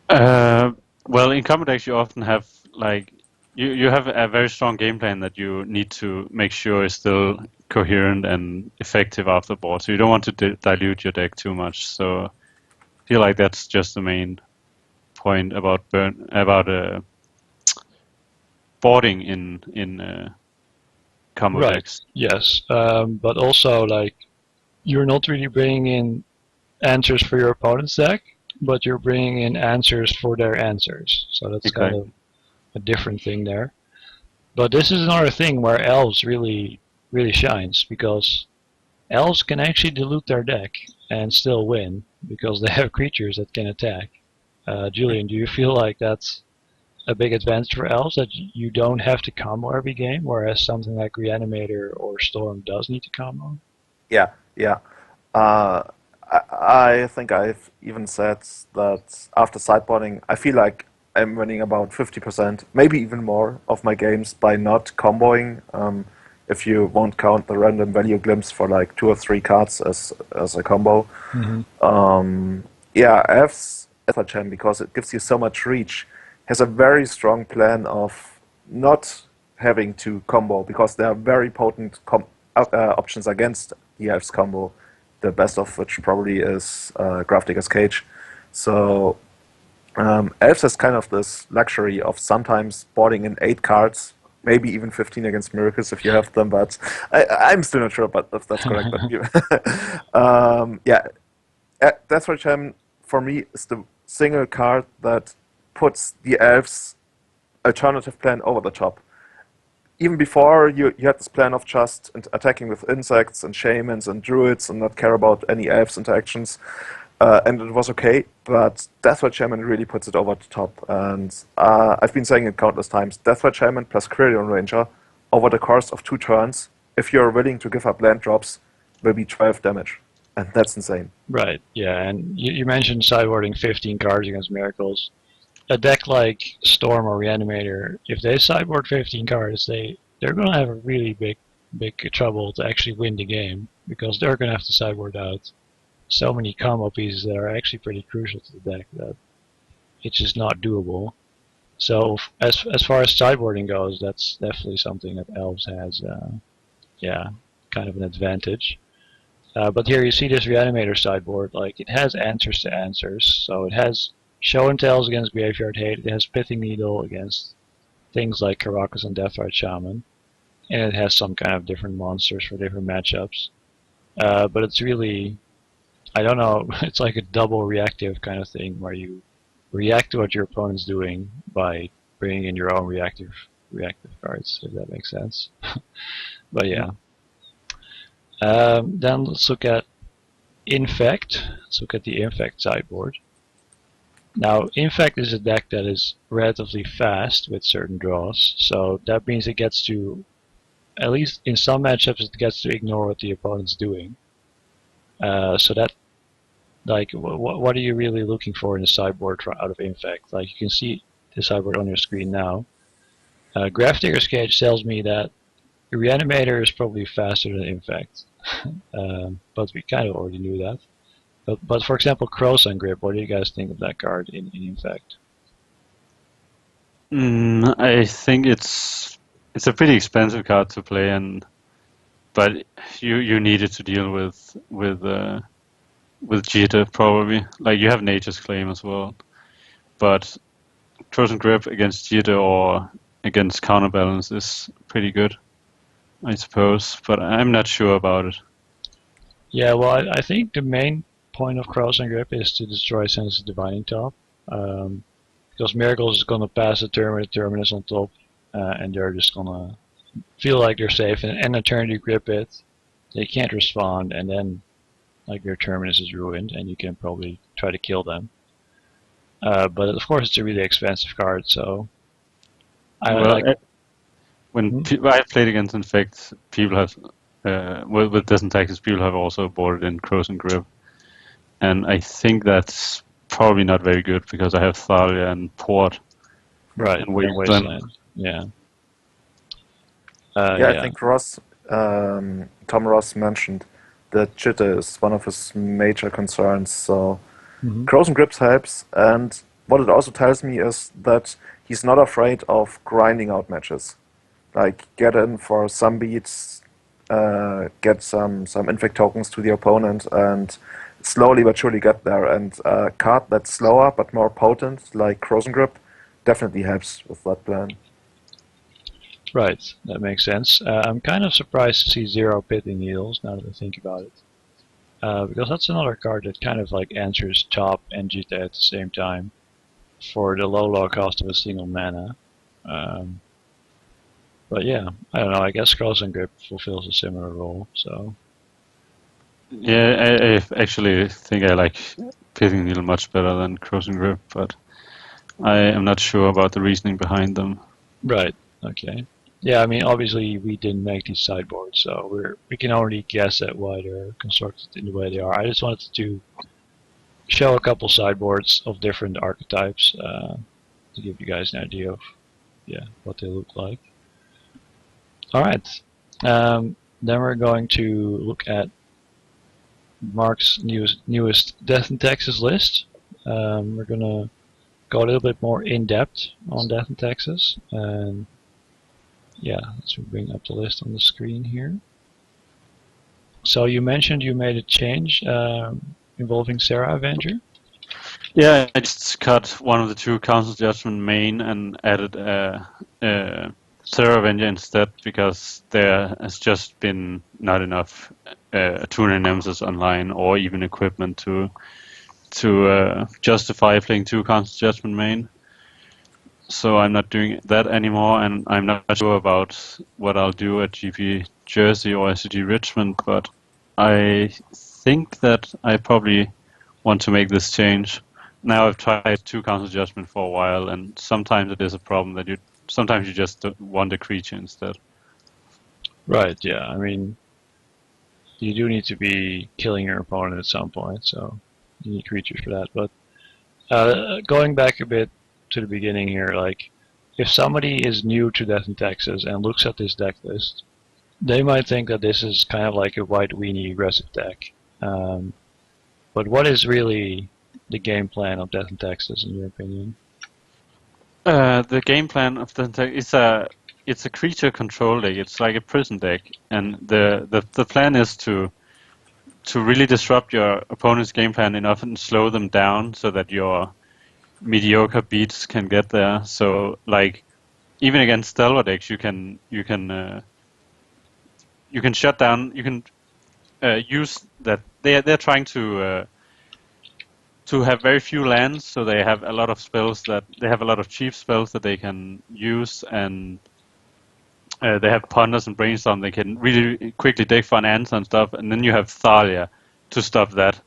Well, in combat decks you often have like you have a very strong game plan that you need to make sure is still coherent and effective after board. So you don't want to dilute your deck too much. So I feel like that's just the main point about boarding in combo Right. decks. Yes. But also, like, you're not really bringing in answers for your opponent's deck, but you're bringing in answers for their answers. So that's kind Exactly. of a different thing there. But this is another thing where elves really shines, because elves can actually dilute their deck and still win because they have creatures that can attack. Julian, do you feel like that's a big advantage for elves, that you don't have to combo every game, whereas something like Reanimator or Storm does need to combo? Yeah, yeah. Uh, I think I've even said that after sideboarding, I feel like I'm winning about 50%, maybe even more, of my games by not comboing. If you won't count the random value glimpse for like 2 or 3 cards as a combo. Mm-hmm. Yeah, F's Alpha Gem, because it gives you so much reach, has a very strong plan of not having to combo, because there are very potent options against the Elf's combo. The best of which probably is Grafdigger's Cage. So Elves has kind of this luxury of sometimes boarding in 8 cards, maybe even 15 against Miracles if you have them, but I'm still not sure about if that's correct. But yeah, Death Ray Gem for me is the single card that puts the Elves' alternative plan over the top. Even before, you had this plan of just attacking with insects and shamans and druids and not care about any elves interactions, and it was okay. But Deathwatch Shaman really puts it over the top, and I've been saying it countless times. Deathwatch Shaman plus Quirion Ranger over the course of 2 turns, if you're willing to give up land drops, will be 12 damage, and that's insane. Right, yeah, and you mentioned sideboarding 15 cards against Miracles. A deck like Storm or Reanimator, if they sideboard 15 cards, they're going to have a really big trouble to actually win the game, because they're going to have to sideboard out so many combo pieces that are actually pretty crucial to the deck that it's just not doable. So as far as sideboarding goes, that's definitely something that Elves has, yeah, kind of an advantage. But here you see this Reanimator sideboard, like, it has answers to answers, so it has Show and Tells against Graveyard Hate, it has Pithing Needle against things like Karakas and Deathrite Shaman, and it has some kind of different monsters for different matchups. But it's really, I don't know, it's like a double reactive kind of thing, where you react to what your opponent's doing by bringing in your own reactive cards, if that makes sense. But yeah. Then let's look at Infect. Let's look at the Infect sideboard. Now, Infect is a deck that is relatively fast with certain draws, so that means it gets to, at least in some matchups, it gets to ignore what the opponent's doing. So that, like, what are you really looking for in a sideboard out of Infect? Like, you can see the sideboard on your screen now. Grafdigger's Cage tells me that Reanimator is probably faster than Infect, but we kind of already knew that. But for example, Krosan Grip, what do you guys think of that card in Infect? I think it's a pretty expensive card to play, but you need it to deal with Jitter probably. Like, you have Nature's Claim as well, but Trojan Grip against Jitter or against Counterbalance is pretty good, I suppose. But I'm not sure about it. Yeah, well, I think the main point of Krosan Grip is to destroy Sense Divining Top, because Miracles is going to pass the turn with Terminus on top, and they're just going to feel like they're safe, and a turn you grip it, they can't respond, and then like their Terminus is ruined, and you can probably try to kill them. But of course, it's a really expensive card, so I Well, like. when I played against Infect, people have with different tactics, people have also boarded in Crows and Grip, and I think that's probably not very good because I have Thalia and Port, Right, and Wasteland. Yeah. Yeah, I think Tom Ross mentioned that jitter is one of his major concerns. So Crows and Grips helps, and what it also tells me is that he's not afraid of grinding out matches. Like get in for some beats, get some infect tokens to the opponent, and slowly but surely get there. And a card that's slower but more potent, like Frozen Grip, definitely helps with that plan. Right, that makes sense. I'm kind of surprised to see 0 Pitting Needles, now that I think about it. Because that's another card that kind of like answers Chop and Jita at the same time for the low cost of a single mana. But yeah, I don't know, I guess Frozen Grip fulfills a similar role, so... Yeah, I actually think I like Pitting Needle much better than Crossing Grip, but I am not sure about the reasoning behind them. Right, okay. Yeah, I mean, obviously we didn't make these sideboards, so we can only guess at why they're constructed in the way they are. I just wanted to show a couple sideboards of different archetypes to give you guys an idea of what they look like. Alright, then we're going to look at Mark's newest Death and Taxes list. We're going to go a little bit more in depth on Death and Taxes. And yeah, let's bring up the list on the screen here. So you mentioned you made a change involving Sarah Avenger? Yeah, I just cut one of the 2 Council Judgment main and added Sarah Avenger instead, because there has just been not enough Tuna Nemesis online or even equipment to justify playing 2 Council Judgment main. So I'm not doing that anymore, and I'm not sure about what I'll do at GP Jersey or SCG Richmond, but I think that I probably want to make this change. Now I've tried 2 Council Judgment for a while, and sometimes it is a problem that sometimes you just want a creature instead. Right, yeah, I mean, you do need to be killing your opponent at some point, so you need creatures for that. But going back a bit to the beginning here, like, if somebody is new to Death and Taxes and looks at this deck list, they might think that this is kind of like a white weenie aggressive deck. But what is really the game plan of Death and Taxes, in your opinion? The game plan of the deck is it's a creature control deck. It's like a prison deck, and the plan is to really disrupt your opponent's game plan enough and slow them down so that your mediocre beats can get there. So like even against Stalwart decks, you can shut down. You can use that they're trying to have very few lands, so they have a lot of spells that they have a lot of cheap spells that they can use, and they have Ponders and Brainstorm. They can really quickly deck for an answer and stuff, and then you have Thalia to stop that.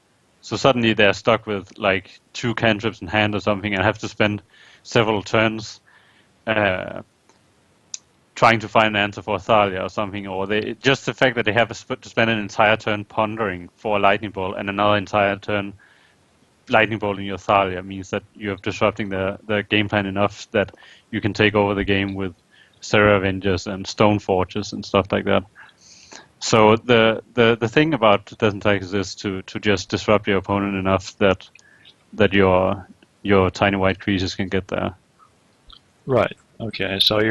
So suddenly they're stuck with like 2 cantrips in hand or something, and have to spend several turns trying to find an answer for Thalia or something. Or just the fact that they have to spend an entire turn pondering for a lightning bolt and another entire turn lightning bolting your Thalia means that you're disrupting the game plan enough that you can take over the game with Sarah Avengers and Stone Forges and stuff like that. So the thing about Death and Taxes is to just disrupt your opponent enough that your tiny white creatures can get there. Right. Okay. So I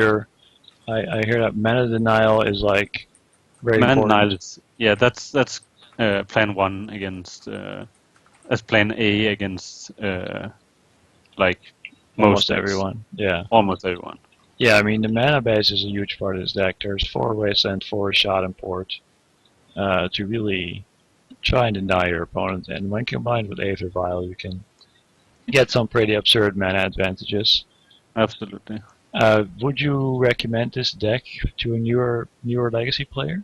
hear that mana denial is like very mana important. denial is that's plan 1 against as plan A against like Almost most everyone. Yeah. Almost everyone. Yeah, I mean, the mana base is a huge part of this deck. There's 4 Wasteland, 4 Shot and Port to really try and deny your opponent. And when combined with Aether Vial, you can get some pretty absurd mana advantages. Absolutely. Would you recommend this deck to a newer Legacy player?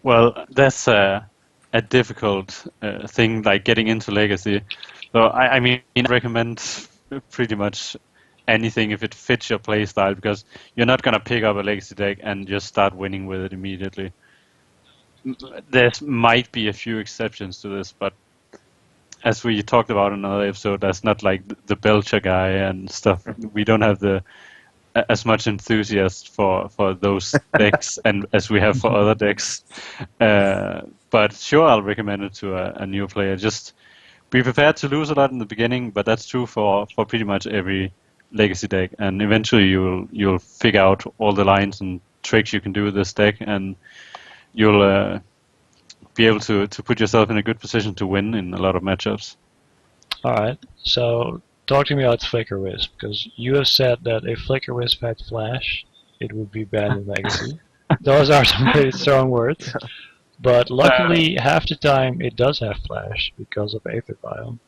Well, that's a difficult thing, like getting into Legacy. So I mean, I recommend pretty much anything if it fits your playstyle, because you're not going to pick up a Legacy deck and just start winning with it immediately. There might be a few exceptions to this, but as we talked about in another episode, that's not like the Belcher guy and stuff. We don't have as much enthusiast for those decks and as we have for other decks. But sure, I'll recommend it to a new player. Just be prepared to lose a lot in the beginning, but that's true for pretty much every legacy deck. And eventually you'll figure out all the lines and tricks you can do with this deck, and you'll be able to put yourself in a good position to win in a lot of matchups. Alright, so talk to me about Flicker Wisp, because you have said that if Flicker Wisp had Flash, it would be banned in Legacy. Those are some pretty strong words. But luckily, half the time it does have Flash because of Aether Vial.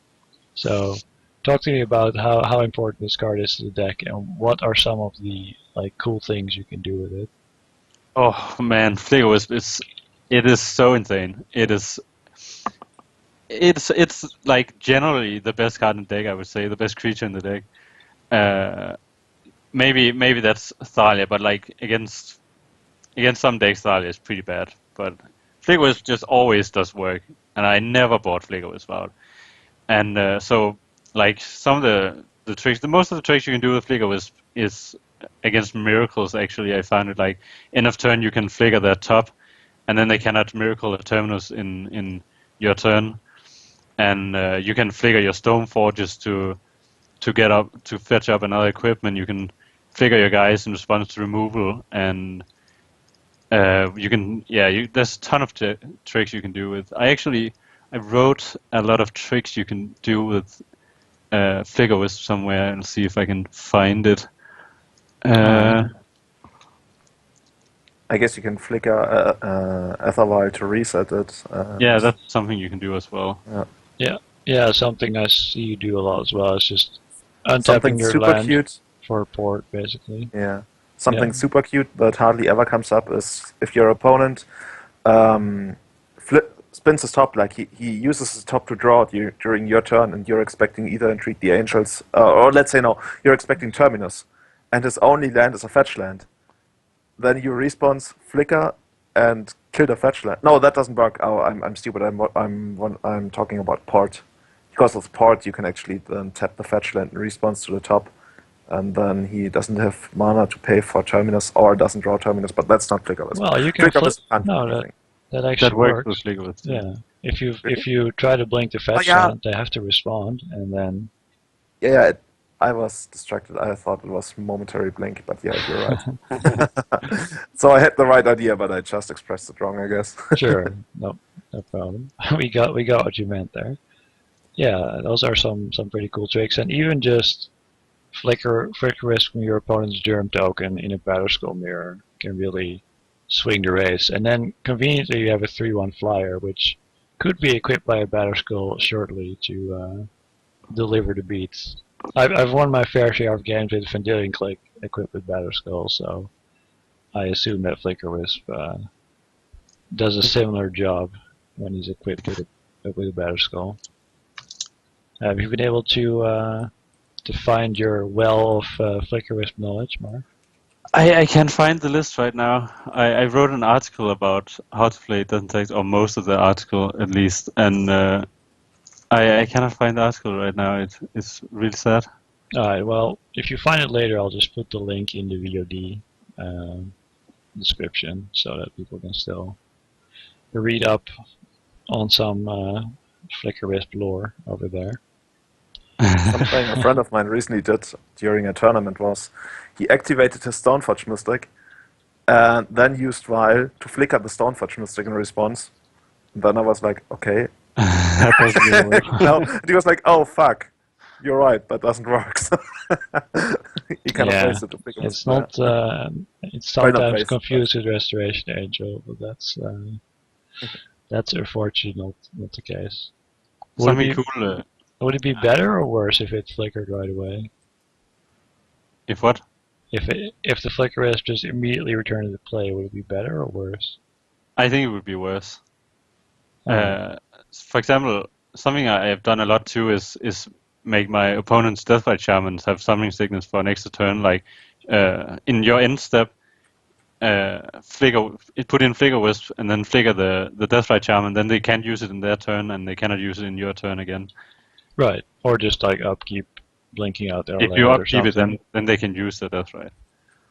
So, talk to me about how important this card is to the deck, and what are some of the cool things you can do with it. Oh man, Flicker Wisp is so insane. It's like generally the best card in the deck, I would say, the best creature in the deck. Maybe that's Thalia, but like against some decks Thalia is pretty bad. But Flicker Wisp just always does work, and I never bought Flicker Wisp out. And so like some of the tricks, most of the tricks you can do with Flicker Wisp is against miracles. Actually, I found it like end of turn you can flicker their top, and then they cannot miracle a terminus in your turn, and you can flicker your stone forges to get up to fetch up another equipment. You can flicker your guys in response to removal, and you can there's a ton of tricks you can do with. I wrote a lot of tricks you can do with Flicker Wisp somewhere, and see if I can find it. I guess you can flicker Aether Vial to reset it. Yeah, that's something you can do as well. Yeah, something I see you do a lot as well. It's just Something untapping your super land cute. for a port, basically. Yeah. Something Yeah. super cute but hardly ever comes up is if your opponent spins his top, like he uses his top to draw at you during your turn, and you're expecting either Entreat the Angels, or let's say no, you're expecting Terminus, and his only land is a fetch land. Then you respawn, flicker, and kill the fetch land. No, that doesn't work. Oh, I'm stupid. I'm talking about port. Because with port, you can actually then tap the fetch land and respawn to the top, and then he doesn't have mana to pay for Terminus, or doesn't draw Terminus. But that's not Flicker Wisp. Well, you can Flicker flip. Wisp can't do No, anything. that actually That works with works. Flicker Wisp. Yeah. If Really? you try to blink the fetch yeah. land, they have to respond, and then Yeah, I was distracted. I thought it was momentary blink, but yeah, you're right. So I had the right idea, but I just expressed it wrong, I guess. sure, no problem. we got what you meant there. Yeah, those are some pretty cool tricks, and even just flicker Wisp from your opponent's germ token in a Battle Skull mirror can really swing the race. And then conveniently you have a 3/1 flyer, which could be equipped by a Battle Skull shortly to deliver the beats. I've won my fair share of games with Vendilion Click equipped with Battle Skull, so I assume that Flicker Wisp does a similar job when he's equipped with a Battle Skull. Have you been able to find your well of Flicker Wisp knowledge, Mark? I can't find the list right now. I wrote an article about how to play. It doesn't take, or most of the article at least, and I cannot find the article right now. It's really sad. Alright, well, if you find it later, I'll just put the link in the VOD description so that people can still read up on some Flicker Wisp lore over there. Something a friend of mine recently did during a tournament was he activated his Stoneforge Mystic and then used Vial to flicker the Stoneforge Mystic in response. And then I was like, okay. That doesn't really work. No, and he was like, oh fuck, you're right, that doesn't work. So he kind of placed it to flicker. It's not. It's sometimes confused with Restoration Angel, but that's unfortunately not the case. Something cool. Would it be better or worse if it flickered right away? If what? If the Flicker Wisp just immediately returned to play, would it be better or worse? I think it would be worse. For example, something I have done a lot too is make my opponent's Deathbite Shamans have summoning sickness for an extra turn. Like in your end step, put in Flicker Wisp and then flicker the Deathbite Shaman. Then they can't use it in their turn, and they cannot use it in your turn again. Right, or just like upkeep blinking out their If land you or upkeep it, something. then they can use the Deathrite.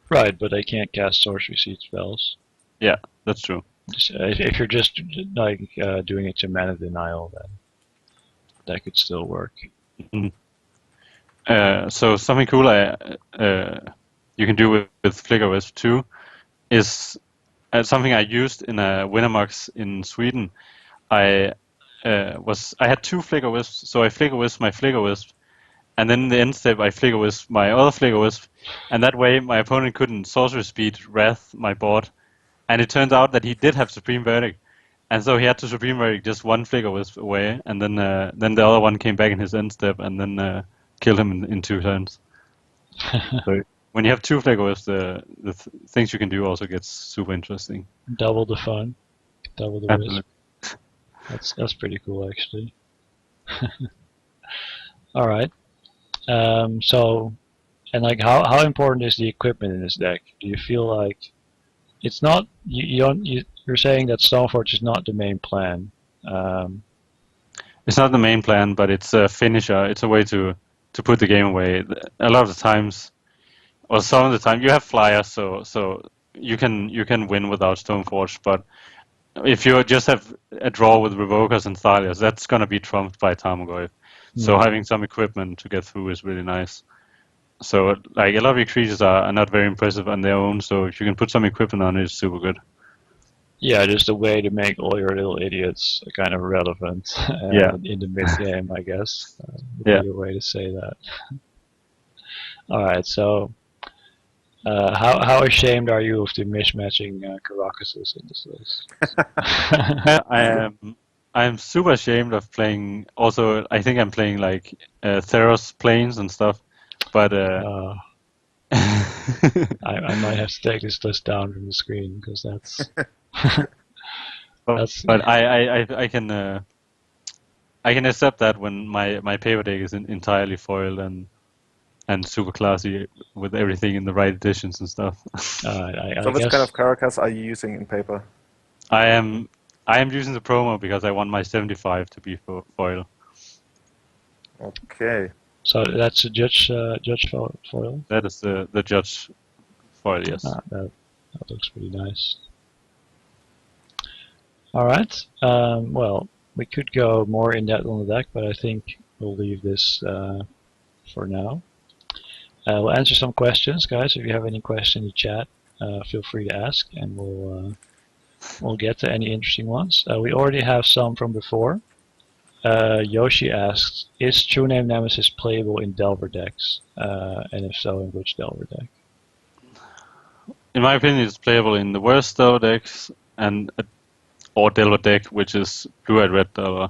Right, but they can't cast Sorcery Seed spells. Yeah, that's true. If you're just like doing it to mana denial, then that could still work. So something cool you can do with Flicker Wisp too is something I used in a Winamax in Sweden. I had 2 Flicker Wisps, so I Flicker Wisp my Flicker Wisp, and then in the end step I Flicker Wisp my other Flicker Wisp, and that way my opponent couldn't sorcery speed Wrath my board, and it turned out that he did have Supreme Verdict, and so he had to Supreme Verdict just 1 Flicker Wisp away, and then the other one came back in his end step and then killed him in 2 turns. So when you have 2 Flicker Wisps, the things you can do also gets super interesting. Double the fun, double the Absolutely. wisp. That's pretty cool, actually. All right. So, and like, how important is the equipment in this deck? Do you feel like it's not? You're saying that Stoneforge is not the main plan. It's not the main plan, but it's a finisher. It's a way to put the game away. A lot of the times, or some of the time, you have flyers, so you can win without Stoneforge. But if you just have a draw with Revokers and Thalias, that's gonna be trumped by Tarmogoyf. So having some equipment to get through is really nice. So like a lot of your creatures are not very impressive on their own. So if you can put some equipment on it, it's super good. Yeah, just a way to make all your little idiots kind of relevant in the mid game, I guess. Would be a way to say that. All right, so how ashamed are you of the mismatching Caracases in this list? I'm super ashamed of playing. Also, I think I'm playing like Theros planes and stuff, but I might have to take this list down from the screen because that's. But I can accept that when my paper deck is entirely foiled and super classy with everything in the right editions and stuff. So which kind of Caracas are you using in paper? I am using the promo because I want my 75 to be foil. Okay. So that's a judge foil? That is the judge foil, yes. That looks pretty nice. All right. Well, we could go more in depth on the deck, but I think we'll leave this for now. We'll answer some questions, guys. If you have any questions in the chat, feel free to ask, and we'll get to any interesting ones. We already have some from before. Yoshi asks, is True Name Nemesis playable in Delver decks? And if so, in which Delver deck? In my opinion, it's playable in the worst Delver decks or Delver deck, which is Blue-Eyed Red Delver.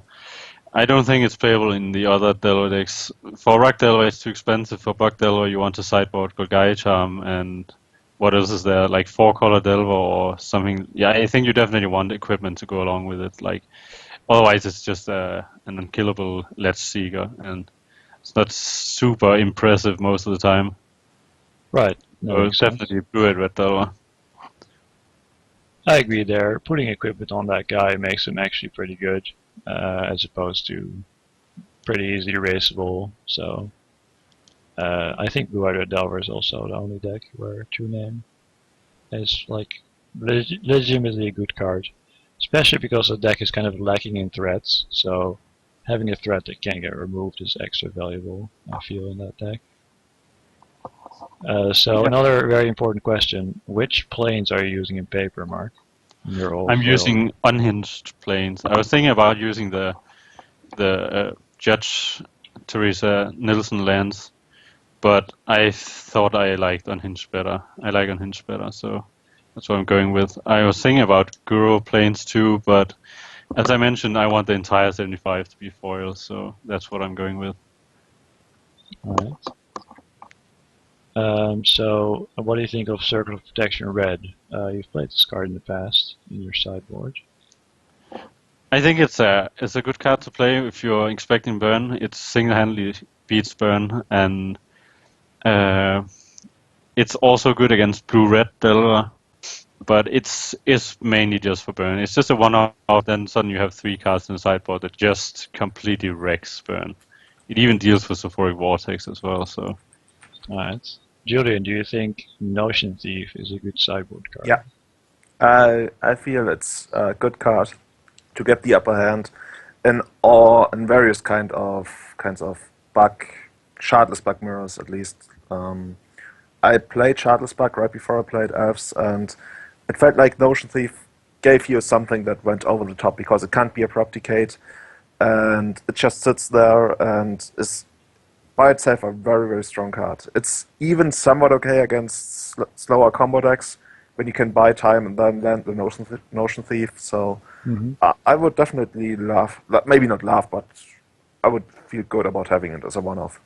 I don't think it's playable in the other Delver decks. For Rock Delver, it's too expensive. For Buck Delver, you want to sideboard Golgari Charm, and what else is there? Like 4-color Delver or something. Yeah, I think you definitely want equipment to go along with it. Like, otherwise, it's just an unkillable Ledge Seeker, and it's not super impressive most of the time. Right. So it's definitely Blue-Eyed Red Delver. I agree there. Putting equipment on that guy makes him actually pretty good, as opposed to pretty easily erasable. So I think Blue-Eyed Red Delver is also the only deck where True Name is like legitimately a good card, especially because the deck is kind of lacking in threats. So having a threat that can't get removed is extra valuable, I feel, in that deck. Another very important question: which planes are you using in paper, Mark? I'm using unhinged planes. I was thinking about using the Judge Teresa Nilsson lands, but I thought I liked unhinged better. I like unhinged better, so that's what I'm going with. I was thinking about Guru planes too, but as I mentioned, I want the entire 75 to be foil, so that's what I'm going with. All right. So what do you think of Circle of Protection Red? You've played this card in the past in your sideboard. I think it's a good card to play if you're expecting burn. It single-handedly beats burn, and it's also good against Blue-Red Delver, but it's mainly just for burn. It's just a one-off, then suddenly you have 3 cards in the sideboard that just completely wrecks burn. It even deals with Sulfuric Vortex as well, so... Alright. Julian, do you think Notion Thief is a good sideboard card? Yeah. I feel it's a good card to get the upper hand. in various kinds of bug, shardless bug mirrors at least. I played shardless bug right before I played elves, and it felt like Notion Thief gave you something that went over the top because it can't be abrupt decayed, and it just sits there and is by itself a very, very strong card. It's even somewhat okay against slower combo decks when you can buy time and then land the Notion Thief. So I would definitely laugh, maybe not laugh, but I would feel good about having it as a one-off.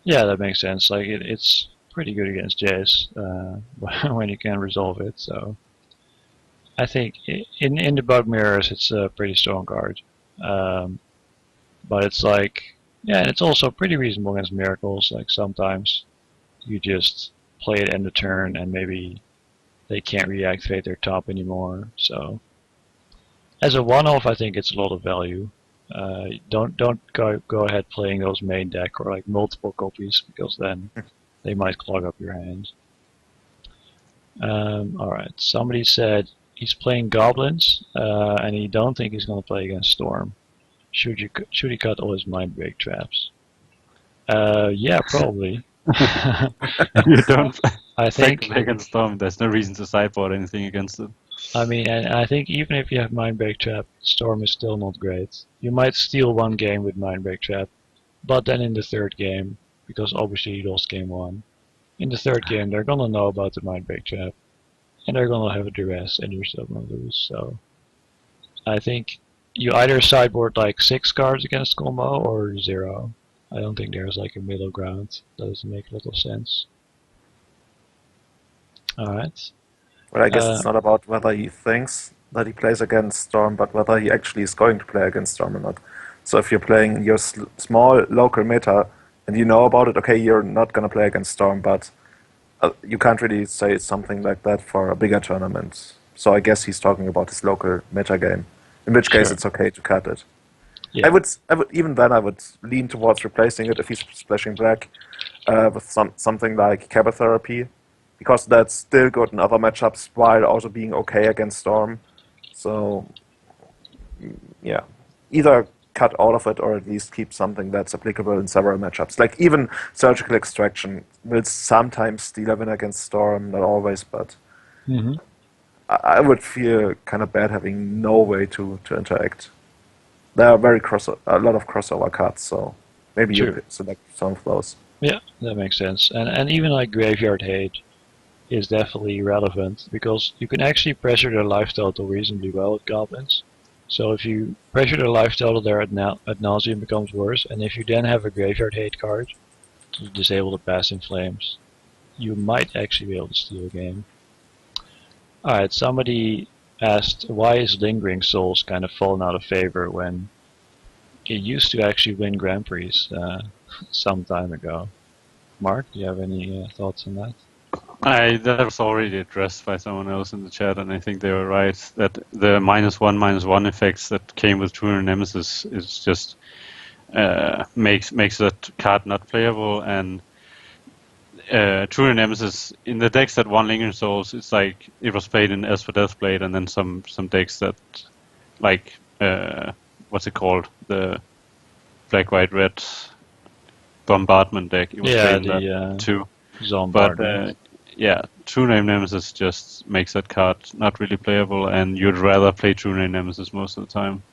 Yeah, that makes sense. Like it's pretty good against Jace when you can resolve it. So I think in the bug mirrors, it's a pretty strong card. But it's like, yeah, and it's also pretty reasonable against miracles. Like sometimes you just play it end of turn and maybe they can't reactivate their top anymore. So as a one-off, I think it's a lot of value. Don't go ahead playing those main deck or like multiple copies because then they might clog up your hand. All right, somebody said he's playing goblins and he don't think he's going to play against Storm. Should he cut all his mind break traps? Yeah, probably. You don't I think against Storm. There's no reason to sideboard anything against it. I mean, and I think even if you have Mindbreak Trap, Storm is still not great. You might steal one game with Mindbreak Trap, but then in the third game, because obviously you lost game one, in the third game they're gonna know about the Mindbreak Trap, and they're gonna have a duress, and you're still gonna lose. So I think you either sideboard like 6 cards against combo or 0. I don't think there's like a middle ground. That doesn't make a lot of sense. Alright. But I guess it's not about whether he thinks that he plays against Storm, but whether he actually is going to play against Storm or not. So if you're playing your small local meta and you know about it, okay, you're not going to play against Storm, but you can't really say something like that for a bigger tournament. So I guess he's talking about his local meta game, in which case it's okay to cut it. Yeah. I would even then I would lean towards replacing it if he's splashing black with something like Cabot Therapy, because that's still good in other matchups while also being okay against Storm. So yeah, either cut all of it or at least keep something that's applicable in several matchups. Like even Surgical Extraction will sometimes steal a win against Storm, not always, but I would feel kind of bad having no way to interact. There are a lot of crossover cards, so maybe you select some of those. Yeah, that makes sense. And even like Graveyard Hate is definitely relevant because you can actually pressure their life total reasonably well with goblins. So if you pressure their life total there ad nauseam becomes worse, and if you then have a Graveyard Hate card to disable the Pass in Flames, you might actually be able to steal a game. Alright, somebody asked why is Lingering Souls kind of fallen out of favor when it used to actually win Grand Prix some time ago. Mark, do you have any thoughts on that? That was already addressed by someone else in the chat, and I think they were right that the -1/-1 effects that came with True Nemesis is just makes that card not playable. And True Nemesis in the decks that won Lingering Souls, it's like it was played in As for Deathblade, and then some decks that like what's it called, the black white red bombardment deck. It was played in that too. But True Name Nemesis just makes that card not really playable, and you'd rather play True Name Nemesis most of the time.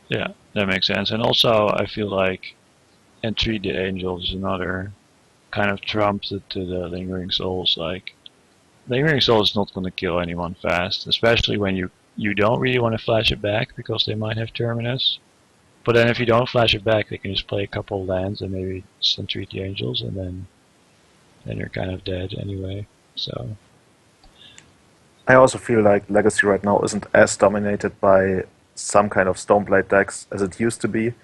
Yeah, that makes sense. And also, I feel like Entreat the Angels is another kind of trump to the Lingering Souls. Like, Lingering Souls is not going to kill anyone fast, especially when you don't really want to flash it back because they might have Terminus. But then if you don't flash it back, they can just play a couple of lands and maybe Entreat the Angels, and then you're kind of dead anyway. So I also feel like Legacy right now isn't as dominated by some kind of Stoneblade decks as it used to be.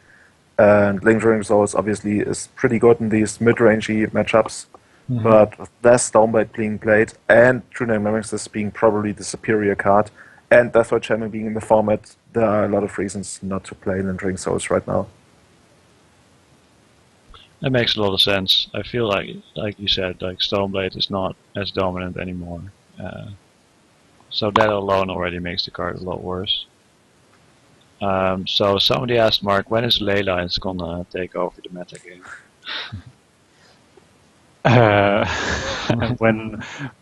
And Lingering Souls obviously is pretty good in these mid-rangey matchups, but with less Stoneblade being played and True Name Nemesis being probably the superior card, and Deathwatch Channel being in the format, there are a lot of reasons not to play Lingering Souls right now. that makes a lot of sense. I feel like you said, like Stoneblade is not as dominant anymore. So that alone already makes the card a lot worse. So somebody asked Mark, when is Leylines gonna take over the metagame?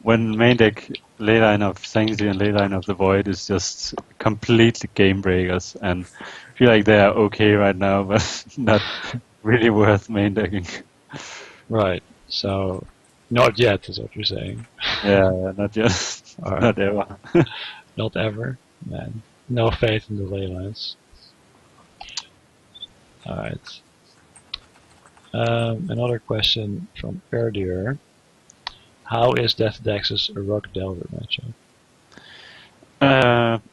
When main deck Leyline of Sanctity and Leyline of the Void is just completely game breakers, and I feel like they are okay right now, but not really worth main decking. Right. So, not yet is what you're saying. Yeah, not just, All right. not ever. Not ever, man. No faith in the Leylines. All right. Another question from earlier. How is Death Dex's Rock Delver matchup?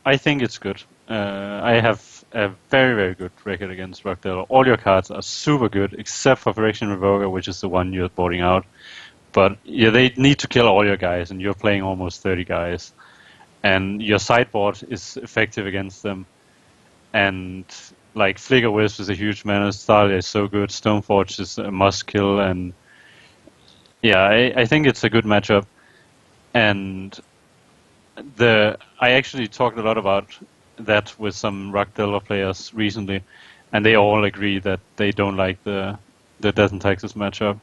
I think it's good. I have a very, very good record against Rockdale. All your cards are super good, except for Phyrexian Revoker, which is the one you're boarding out. But yeah, they need to kill all your guys, and you're playing almost 30 guys. And your sideboard is effective against them. And like Flicker Wisp is a huge menace, Thalia is so good, Stoneforge is a must kill, and yeah, I think it's a good matchup. And I actually talked a lot about that with some Rock Delver players recently, and they all agree that they don't like the Death and Taxes matchup.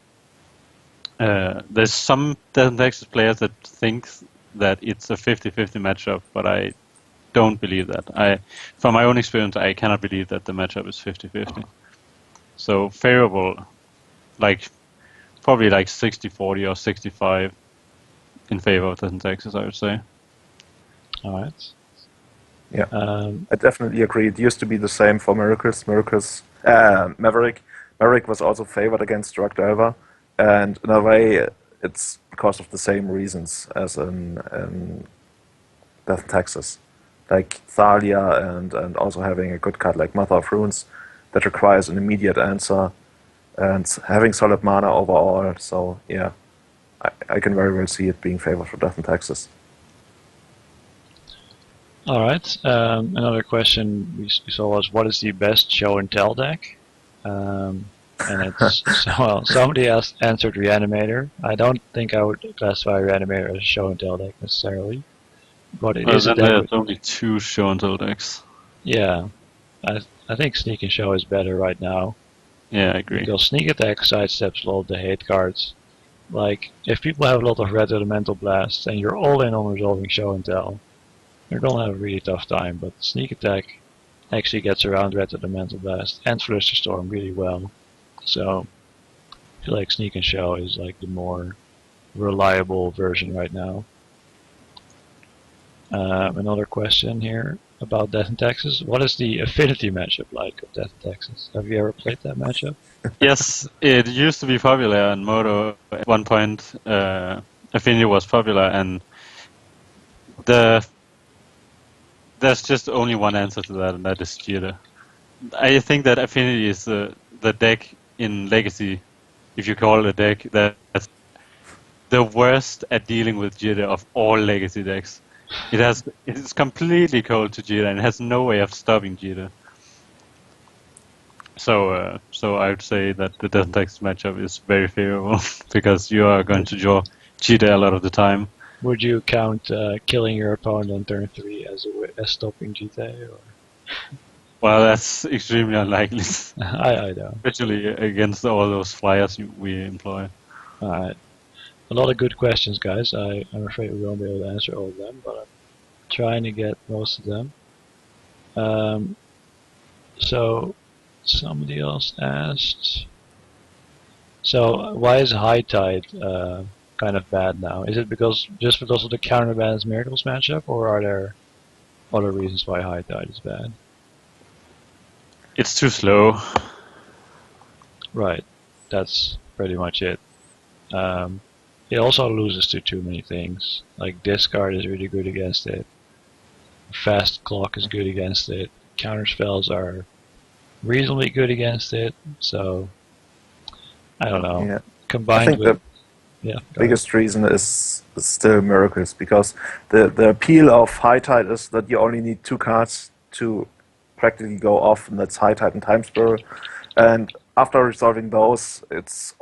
There's some Death and Taxes players that think that it's a 50-50 matchup, but I don't believe that. From my own experience, I cannot believe that the matchup is 50-50. So favorable, like probably like 60-40 or 65 in favor of Death and Taxes, I would say. All right. Yeah, I definitely agree. It used to be the same for Maverick. Maverick was also favored against Rock Delver, and in a way, it's because of the same reasons as in Death and Taxes, like Thalia and also having a good card like Mother of Runes that requires an immediate answer, and having solid mana overall. So yeah, I can very well see it being favored for Death and Taxes. All right. Another question we saw was, what is the best show and tell deck? And it's well, somebody else answered Reanimator. I don't think I would classify Reanimator as a show and tell deck necessarily, but it is a Then deck. there's only 2 show and tell decks. Yeah, I think Sneak and Show is better right now. Yeah, I agree. Because Sneak Attack sidesteps a lot of the hate cards. Like, if people have a lot of Red Elemental Blasts and you're all in on resolving Show and Tell, you're gonna have a really tough time. But Sneak Attack actually gets around Red Elemental Blast and Flusterstorm really well. So I feel like Sneak and Show is like the more reliable version right now. Another question here about Death and Taxes. What is the affinity matchup like of Death and Taxes? Have you ever played that matchup? Yes, it used to be popular in Moto. At one point, Affinity was popular, and there's just only one answer to that, and that is Jira. I think that Affinity is the deck in Legacy, if you call it a deck, that's the worst at dealing with Jira of all Legacy decks. It's completely cold to Jira and has no way of stopping Jira. So I would say that the Death and Taxes matchup is very favorable because you are going to draw Jira a lot of the time. Would you count killing your opponent on turn 3 as stopping GT? Or? Well, that's extremely unlikely. I know. Especially against all those flyers we employ. Alright. A lot of good questions, guys. I'm afraid we won't be able to answer all of them, but I'm trying to get most of them. So, somebody else asked. So, why is High Tide kind of bad now? Is it just because of the counterbalance miracles matchup, or are there other reasons why High Tide is bad? It's too slow. Right, that's pretty much it. It also loses to too many things. Like discard is really good against it. Fast clock is good against it. Counter spells are reasonably good against it. So I don't know. Yeah. Combined I think with the biggest reason is still miracles, because the appeal of High Tide is that you only need 2 cards to practically go off, and that's High Tide and Time Spiral. And after resolving those, it's